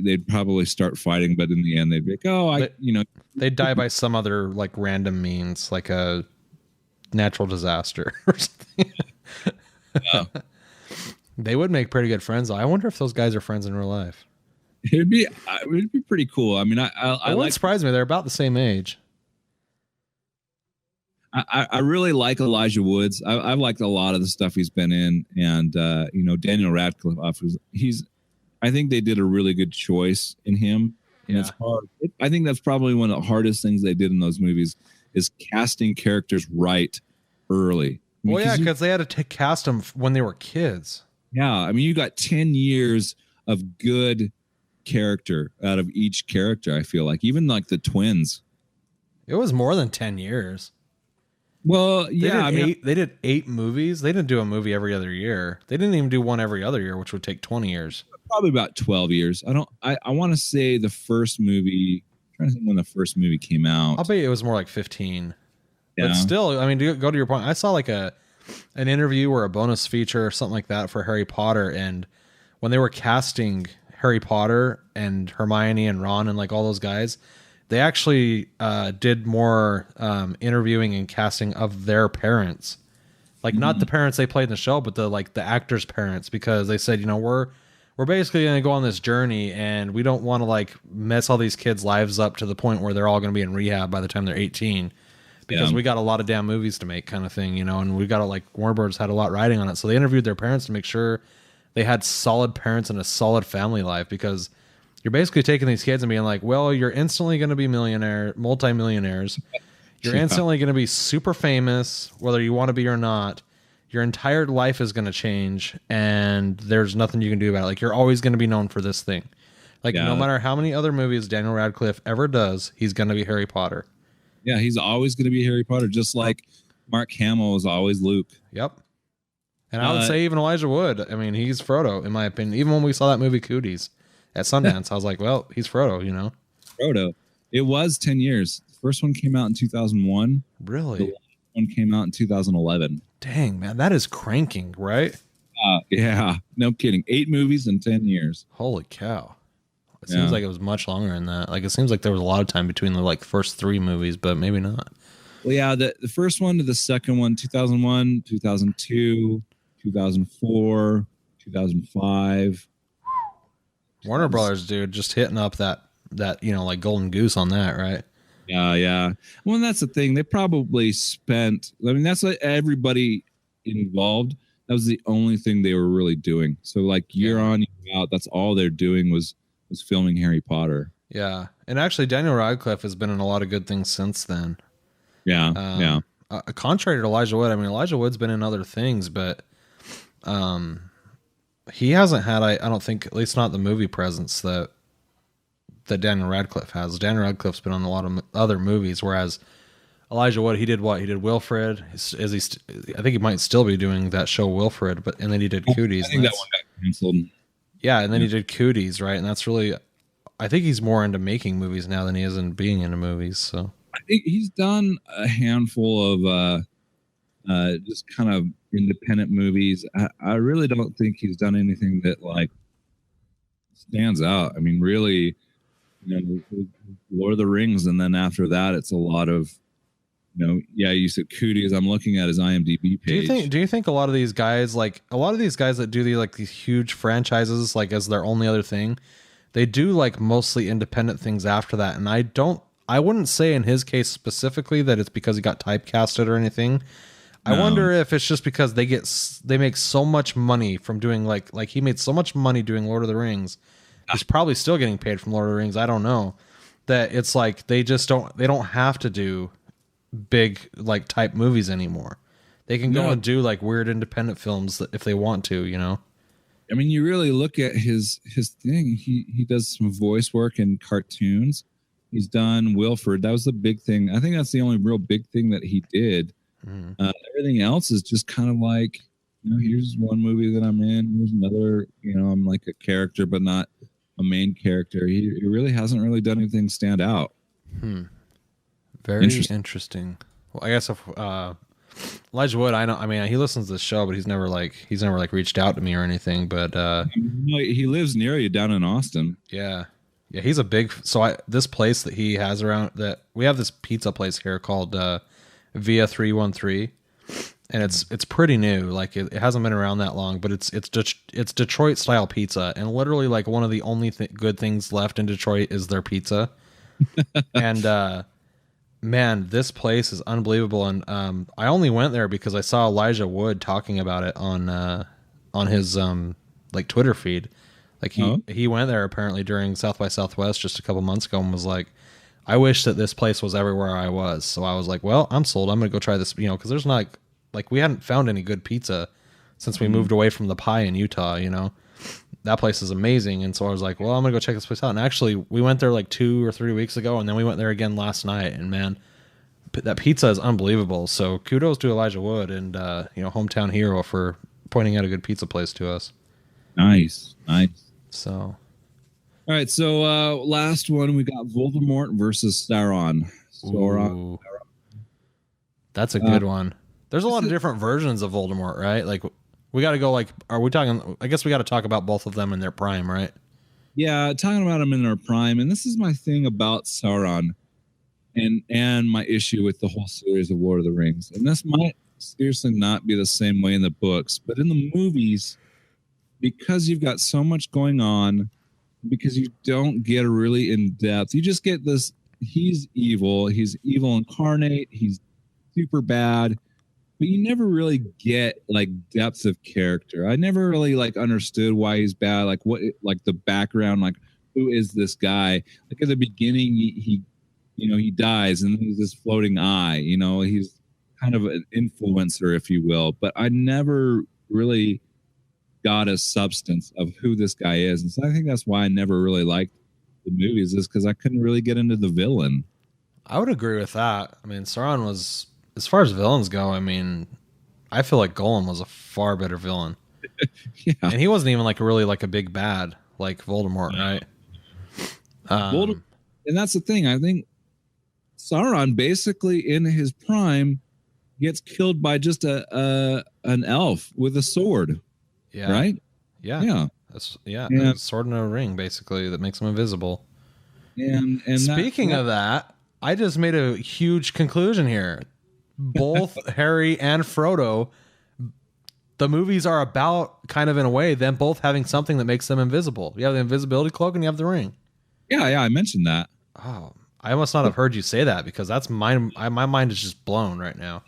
They'd probably start fighting, but in the end they'd be like, they'd die by some other like random means, like a natural disaster or something. Yeah. They would make pretty good friends. I wonder if those guys are friends in real life. It'd be pretty cool. I mean, It wouldn't surprise me. They're about the same age. I really like Elijah Woods. I've liked a lot of the stuff he's been in, and Daniel Radcliffe. I think they did a really good choice in him. And it's hard. I think that's probably one of the hardest things they did in those movies is casting characters right early. Because they had to cast them when they were kids. Yeah, I mean, you got 10 years of good character out of each character, I feel like. Even like the twins. It was more than 10 years. Well, yeah. They did 8 movies. They didn't do a movie every other year. They didn't even do one every other year, which would take 20 years. Probably about 12 years. I want to say the first movie, I'm trying to think when the first movie came out. I'll bet it was more like 15. But still, I mean, to go to your point, I saw like an interview or a bonus feature or something like that for Harry Potter, and when they were casting Harry Potter and Hermione and Ron and like all those guys, they actually did more interviewing and casting of their parents, like not the parents they played in the show, but the actors' parents, because they said, we're basically going to go on this journey, and we don't want to like mess all these kids' lives up to the point where they're all going to be in rehab by the time they're 18, because we got a lot of damn movies to make, kind of thing, and we got to like Warner Bros. Had a lot riding on it, so they interviewed their parents to make sure they had solid parents and a solid family life, because you're basically taking these kids and being like, well, you're instantly going to be multimillionaires. You're instantly going to be super famous, whether you want to be or not. Your entire life is going to change, and there's nothing you can do about it. Like, you're always going to be known for this thing. Like, no matter how many other movies Daniel Radcliffe ever does, he's going to be Harry Potter. Yeah, he's always going to be Harry Potter, just like Mark Hamill was always Luke. Yep. And I would say even Elijah Wood. I mean, he's Frodo, in my opinion. Even when we saw that movie Cooties at Sundance, I was like, well, he's Frodo, Frodo. It was 10 years. The first one came out in 2001. Really? The last one came out in 2011. Dang, man, that is cranking, right? Yeah, no kidding. 8 movies in 10 years. Holy cow. It seems like it was much longer than that. Like, it seems like there was a lot of time between the first 3 movies, but maybe not. Well, yeah, the first one to the second one, 2001, 2002, 2004, 2005. Warner Brothers, dude, just hitting up that like golden goose on that, right? Yeah. Well, that's the thing. They probably spent. I mean, that's like everybody involved. That was the only thing they were really doing. So, like year on, year out, that's all they're doing was filming Harry Potter. Yeah, and actually, Daniel Radcliffe has been in a lot of good things since then. Yeah. Contrary to Elijah Wood, I mean, Elijah Wood's been in other things, but he hasn't had, I don't think, at least not the movie presence that Daniel Radcliffe has. Daniel Radcliffe's been on a lot of other movies, whereas Elijah Wood, he did what? He did Wilfred. I think he might still be doing that show Wilfred, and then he did Cooties. I think that one got canceled. Yeah, and then he did Cooties, right? And that's really, I think he's more into making movies now than he is in being into movies. So I think he's done a handful of just kind of independent movies. I really don't think he's done anything that like stands out. I mean, really, Lord of the Rings, and then after that, it's a lot of, you said Cooties. I'm looking at his IMDb page. Do you think a lot of these guys, that do these huge franchises, like as their only other thing, they do like mostly independent things after that? And I wouldn't say in his case specifically that it's because he got typecasted or anything. I wonder if it's just because they make so much money from doing like he made so much money doing Lord of the Rings. He's probably still getting paid from Lord of the Rings. I don't know. That it's like they don't have to do big like type movies anymore. They can go and do like weird independent films if they want to, I mean, you really look at his thing. He does some voice work in cartoons. He's done Wilfred. That was the big thing. I think that's the only real big thing that he did. Everything else is just kind of like, here's one movie that I'm in. Here's another, I'm like a character, but not a main character. He really hasn't really done anything stand out. Very interesting. Well, I guess if Elijah Wood, I mean, he listens to the show, but he's never reached out to me or anything. But he lives near you down in Austin. Yeah, he's a big. So this place that he has around, that we have this pizza place here called Via 313, and it's pretty new. Like it hasn't been around that long, but it's Detroit style pizza, and literally like one of the only good things left in Detroit is their pizza. And man, this place is unbelievable. And I only went there because I saw Elijah Wood talking about it on his like Twitter feed. Like he went there apparently during South by Southwest just a couple months ago and was like, I wish that this place was everywhere I was. So I was like, well, I'm sold. I'm going to go try this, because there's not like we hadn't found any good pizza since we moved away from the pie in Utah, That place is amazing. And so I was like, well, I'm going to go check this place out. And actually, we went there like 2 or 3 weeks ago, and then we went there again last night. And man, that pizza is unbelievable. So kudos to Elijah Wood and, hometown hero for pointing out a good pizza place to us. Nice. So... All right, so last one, we got Voldemort versus Sauron. That's a good one. There's a lot of different versions of Voldemort, right? Like, we got to go, like, are we talking, I guess we got to talk about both of them in their prime, right? Yeah, talking about them in their prime. And this is my thing about Sauron and my issue with the whole series of Lord of the Rings. And this might seriously not be the same way in the books, but in the movies, because you've got so much going on, because you don't get really in depth, you just get this, he's evil incarnate, he's super bad, but you never really get like depth of character. I never really like understood why he's bad, like what, like the background, like who is this guy? Like at the beginning, he dies and he's this floating eye, he's kind of an influencer, if you will, but I never really got a substance of who this guy is. And so I think that's why I never really liked the movies, is because I couldn't really get into the villain. I would agree with that. I mean, Sauron was, as far as villains go, I mean, I feel like Gollum was a far better villain. Yeah. And he wasn't even like really like a big bad like Voldemort, right? And that's the thing. I think Sauron basically in his prime gets killed by just an elf with a sword. Yeah. Right? Yeah. Yeah. That's a sword and a ring basically that makes him invisible. And speaking of that, I just made a huge conclusion here. Both Harry and Frodo, the movies are about, kind of in a way, them both having something that makes them invisible. You have the invisibility cloak and you have the ring. Yeah, I mentioned that. Oh, I must not have heard you say that, because that's my mind is just blown right now.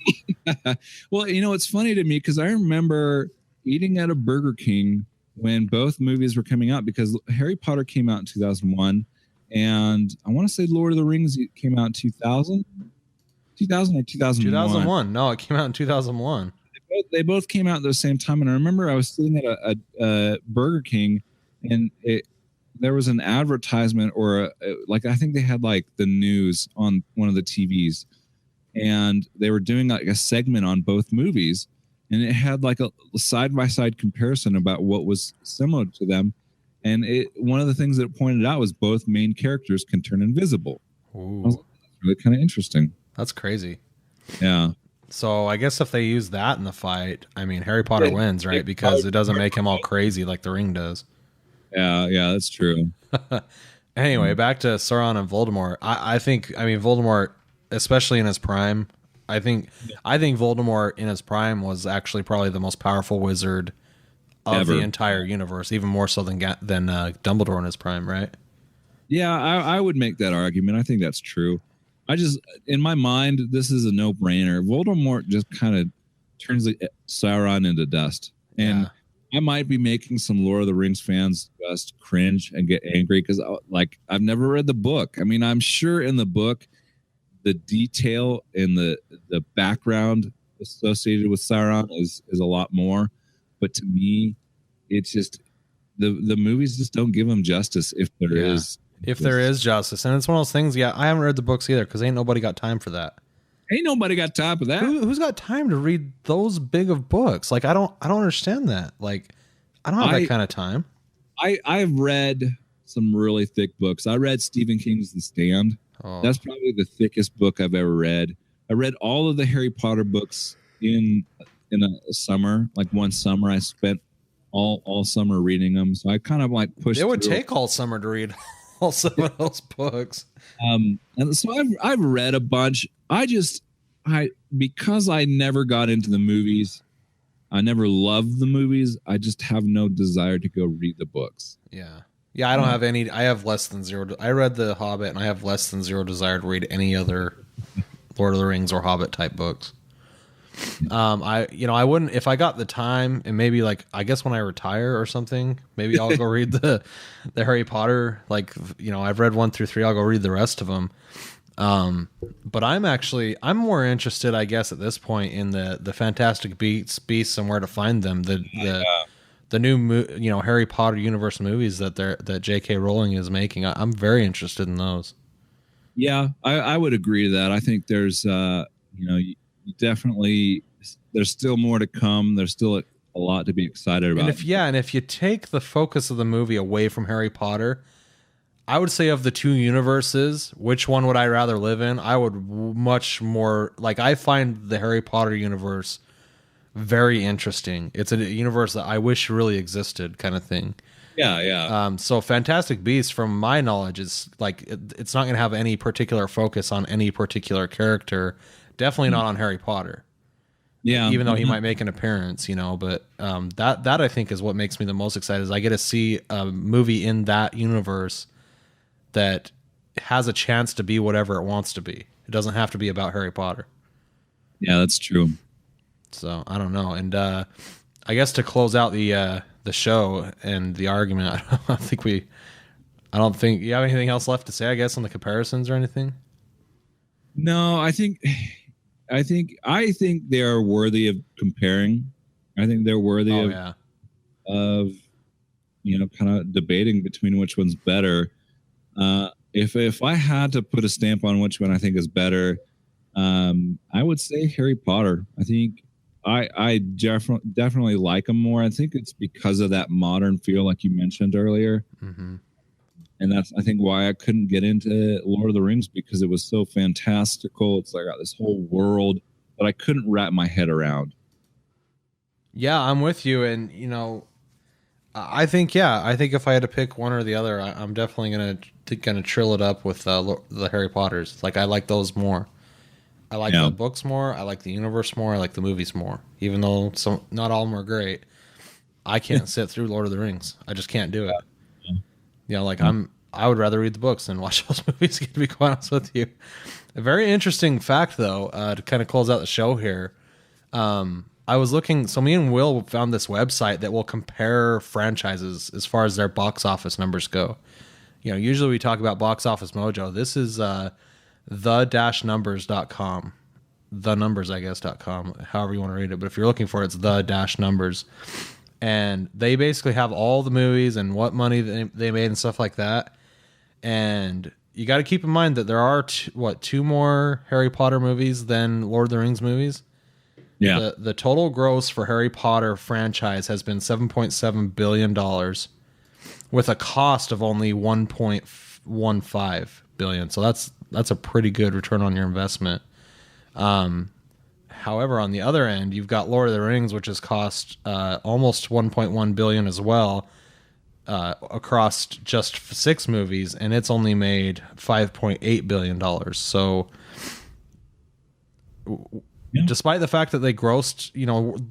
Well, it's funny to me because I remember eating at a Burger King when both movies were coming out, because Harry Potter came out in 2001 and I want to say Lord of the Rings came out in 2000 or 2001. 2001. No, it came out in 2001. They both came out at the same time. And I remember I was sitting at a Burger King and there was an advertisement or I think they had like the news on one of the TVs, and they were doing like a segment on both movies, and it had like a side-by-side comparison about what was similar to them. And one of the things that it pointed out was both main characters can turn invisible. Ooh. That's really kind of interesting. That's crazy. Yeah. So I guess if they use that in the fight, I mean, Harry Potter wins, right? Because it doesn't make him all crazy like the ring does. Yeah, that's true. Anyway, back to Sauron and Voldemort. I think Voldemort, especially in his prime, I think Voldemort in his prime was actually probably the most powerful wizard of the entire universe, even more so than Dumbledore in his prime, right? Yeah, I would make that argument. I think that's true. In my mind, this is a no-brainer. Voldemort just kind of turns Sauron into dust. And I might be making some Lord of the Rings fans just cringe and get angry because, I've never read the book. I mean, I'm sure in the book, the detail and the background associated with Sauron is a lot more. But to me, it's just the movies just don't give him justice if there is. If there is justice. And it's one of those things, I haven't read the books either because ain't nobody got time for that. Ain't nobody got time for that. Who's got time to read those big of books? Like, I don't understand that. Like, I don't have that kind of time. I've read some really thick books. I read Stephen King's The Stand. Oh. That's probably the thickest book I've ever read. I read all of the Harry Potter books in a summer. Like one summer, I spent all summer reading them. So I kind of like pushed. It would take all summer to read all some of those books. And so I've read a bunch. Because I never got into the movies, I never loved the movies, I just have no desire to go read the books. Yeah, I don't have any. I have less than zero. I read The Hobbit, and I have less than zero desire to read any other Lord of the Rings or Hobbit type books. I wouldn't, if I got the time, and maybe I guess when I retire or something, maybe I'll go read the Harry Potter. I've read 1 through 3. I'll go read the rest of them. But I'm more interested, I guess, at this point in the Fantastic Beasts and where to find them. The new Harry Potter universe movies that J.K. Rowling is making. I'm very interested in those. Yeah, I would agree to that. I think there's you definitely, there's still more to come. There's still a lot to be excited about. And if you take the focus of the movie away from Harry Potter, I would say of the two universes, which one would I rather live in? I would much more like I find the Harry Potter universe very interesting. It's a universe that I wish really existed, kind of thing. Yeah. So Fantastic Beasts, from my knowledge, is like it's not going to have any particular focus on any particular character. Definitely not on Harry Potter. Yeah, even though he might make an appearance, but that I think is what makes me the most excited. Is I get to see a movie in that universe that has a chance to be whatever it wants to be. It doesn't have to be about Harry Potter. Yeah, that's true. So I don't know, and I guess to close out the show and the argument, I don't think you have anything else left to say, I guess, on the comparisons or anything. No, I think they are worthy of comparing. I think they're worthy of kind of debating between which one's better. If I had to put a stamp on which one I think is better, I would say Harry Potter. I think I definitely like them more. I think it's because of that modern feel, like you mentioned earlier. Mm-hmm. And that's, I think, why I couldn't get into Lord of the Rings, because it was so fantastical. It's like I got this whole world that I couldn't wrap my head around. Yeah, I'm with you. And, I think if I had to pick one or the other, I'm definitely gonna trill it up with the Harry Potters. Like, I like those more. I like the books more. I like the universe more. I like the movies more. Even though not all of them are great, I can't sit through Lord of the Rings. I just can't do it. I would rather read the books than watch those movies, to be quite honest with you. A very interesting fact, though, to kind of close out the show here. I was looking, so me and Will found this website that will compare franchises as far as their box office numbers go. Usually we talk about Box Office Mojo. This is the-numbers.com. thenumbers.com, however you want to read it. But if you're looking for it, it's the-numbers. And they basically have all the movies and what money they made and stuff like that. And you got to keep in mind that there are two more Harry Potter movies than Lord of the Rings movies. Yeah. The total gross for Harry Potter franchise has been $7.7 billion with a cost of only $1.15 billion. So that's a pretty good return on your investment. However, on the other end, you've got Lord of the Rings, which has cost almost $1.1 billion as well, across just 6 movies, and it's only made $5.8 billion. So, despite the fact that they grossed,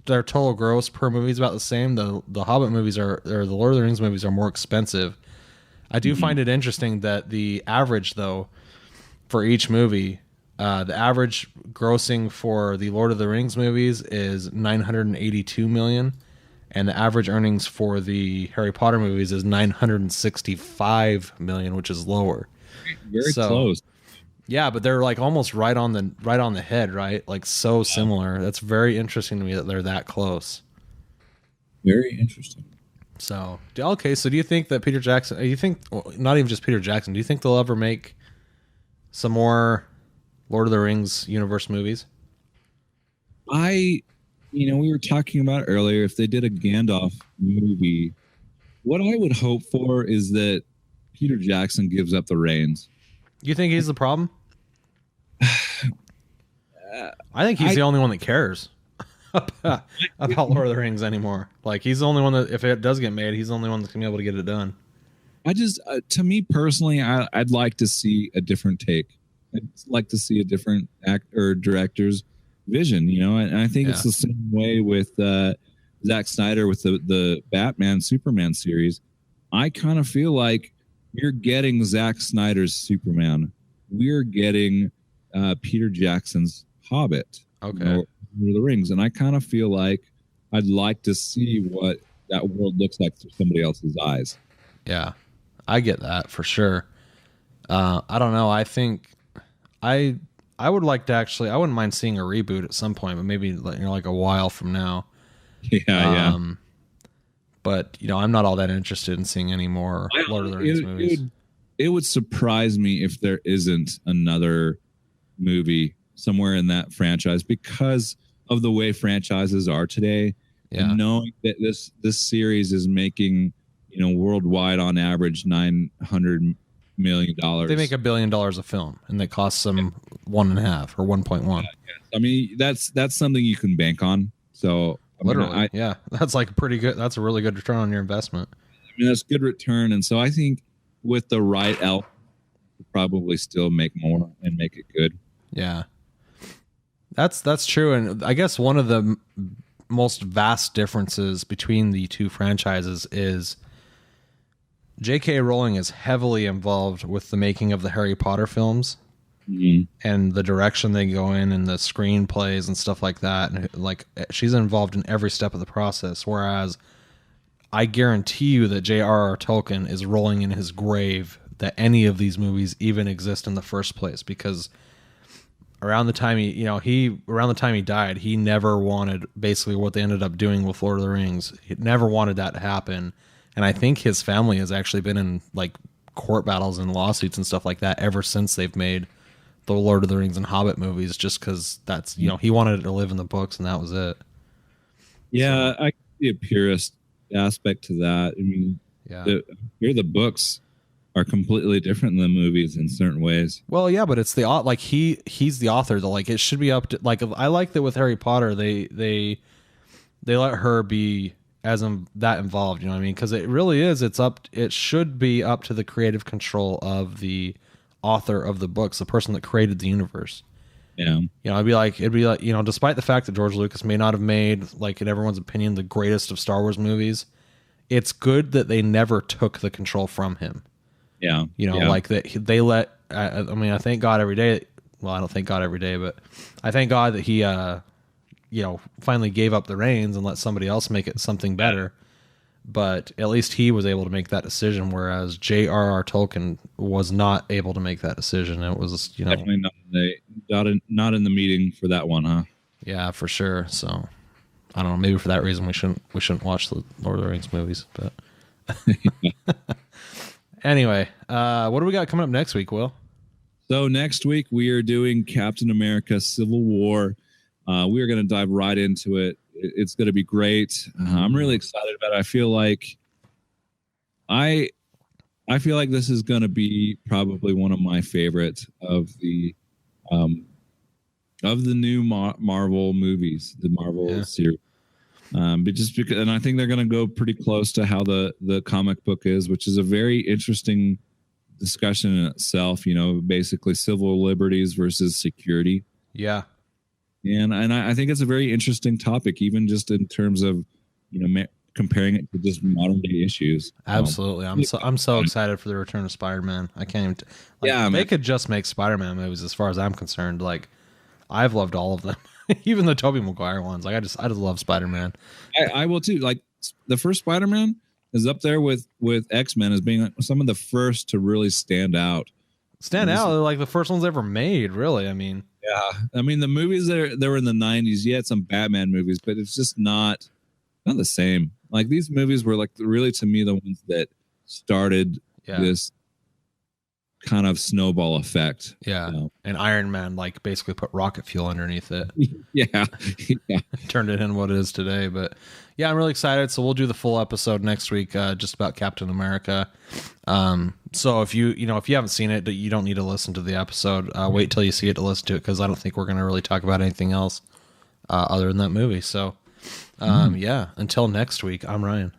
their total gross per movie is about the same, the Hobbit movies or the Lord of the Rings movies are more expensive. I do find it interesting that the average, though, for each movie, the average grossing for the Lord of the Rings movies is $982 million, and the average earnings for the Harry Potter movies is $965 million, which is lower. Very close. Yeah, but they're like almost right on the head, right? Like so similar. That's very interesting to me that they're that close. Very interesting. So, okay, so do you think that Peter Jackson, not even just Peter Jackson, do you think they'll ever make some more Lord of the Rings universe movies? We were talking about earlier, if they did a Gandalf movie, what I would hope for is that Peter Jackson gives up the reins. You think he's the problem? I think he's the only one that cares about Lord of the Rings anymore. Like, he's the only one that, if it does get made, he's the only one that's going to be able to get it done. I just, to me personally, I'd like to see a different take. I'd like to see a different director's vision, and I think it's the same way with Zack Snyder with the Batman Superman series. I kind of feel like we're getting Zack Snyder's Superman. We're getting Peter Jackson's Hobbit. Okay. Lord of the Rings. And I kind of feel like I'd like to see what that world looks like through somebody else's eyes. Yeah, I get that for sure. I don't know. I think I would like to actually, I wouldn't mind seeing a reboot at some point, but maybe like a while from now. Yeah. But I'm not all that interested in seeing any more Lord of the Rings movies. It would surprise me if there isn't another movie somewhere in that franchise, because of the way franchises are today. Yeah. And knowing that this series is making worldwide on average $900 million. They make $1 billion a film, and it costs them 1.5 or 1.1. I mean, that's something you can bank on. So literally, yeah, that's like pretty good. That's a really good return on your investment. I mean, that's good return, and so I think with the right elf, probably still make more and make it good. Yeah, that's true, and I guess one of the most vast differences between the two franchises is J.K. Rowling is heavily involved with the making of the Harry Potter films and the direction they go in and the screenplays and stuff like that. And like she's involved in every step of the process. Whereas I guarantee you that J.R.R. Tolkien is rolling in his grave that any of these movies even exist in the first place, because around the time he died, he never wanted basically what they ended up doing with Lord of the Rings. He never wanted that to happen. And I think his family has actually been in like court battles and lawsuits and stuff like that ever since they've made the Lord of the Rings and Hobbit movies, just because that's, he wanted it to live in the books and that was it. Yeah, I can see a purist aspect to that. I mean, the books are completely different than the movies in certain ways. Well, yeah, but it's he's the author. Like it should be up to, like, I like that with Harry Potter they let her be that involved, you know what I mean? Because it really is. It should be up to the creative control of the author of the books, the person that created the universe. Yeah. It'd be like, despite the fact that George Lucas may not have made, like in everyone's opinion, the greatest of Star Wars movies, it's good that they never took the control from him. Yeah. Like that they let. I thank God every day. Well, I don't thank God every day, but I thank God that he finally gave up the reins and let somebody else make it something better. But at least he was able to make that decision, whereas J.R.R. Tolkien was not able to make that decision. It was, definitely not in the meeting for that one, huh? Yeah, for sure. So I don't know. Maybe for that reason we shouldn't watch the Lord of the Rings movies. But anyway, what do we got coming up next week, Will? So next week we are doing Captain America: Civil War. We are going to dive right into it. It's going to be great. I'm really excited about it. I feel like this is going to be probably one of my favorites of the new Marvel movies, the Marvel series. But just because, and I think they're going to go pretty close to how the comic book is, which is a very interesting discussion in itself. Basically civil liberties versus security. Yeah. And I think it's a very interesting topic, even just in terms of, comparing it to just modern day issues. Absolutely. I'm so excited for the return of Spider-Man. I can't even, they could just make Spider-Man movies as far as I'm concerned. Like, I've loved all of them, even the Tobey Maguire ones. Like, I just love Spider-Man. I will too. Like, the first Spider-Man is up there with X-Men as being some of the first to really stand out. They're like the first ones ever made, really. Yeah, the movies that were in the 90s, you had some Batman movies, but it's just not the same. Like, these movies were like really, to me, the ones that started this kind of snowball effect. Yeah. And Iron Man like basically put rocket fuel underneath it. Yeah. Turned it into what it is today. But yeah, I'm really excited. So we'll do the full episode next week, just about Captain America. So if you haven't seen it, you don't need to listen to the episode. Wait till you see it to listen to it, because I don't think we're going to really talk about anything else other than that movie. So until next week, I'm Ryan.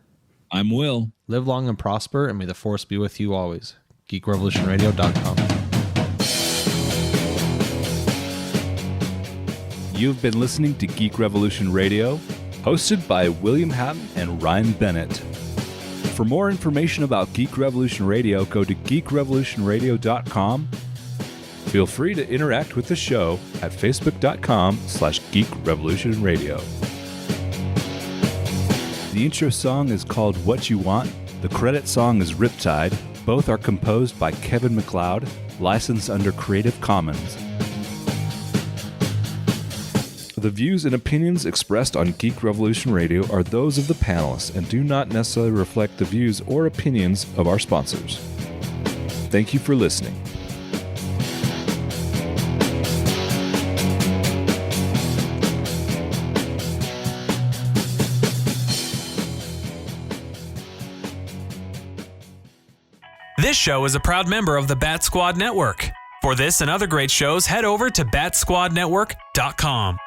I'm Will. Live long and prosper, and may the force be with you always. GeekRevolutionRadio.com. You've been listening to Geek Revolution Radio, hosted by William Hatton and Ryan Bennett. For more information about Geek Revolution Radio, go to geekrevolutionradio.com. Feel free to interact with the show at facebook.com/geekrevolutionradio. The intro song is called What You Want. The credit song is Riptide. Both are composed by Kevin MacLeod, licensed under Creative Commons. The views and opinions expressed on Geek Revolution Radio are those of the panelists and do not necessarily reflect the views or opinions of our sponsors. Thank you for listening. This show is a proud member of the Bat Squad Network. For this and other great shows, head over to batsquadnetwork.com.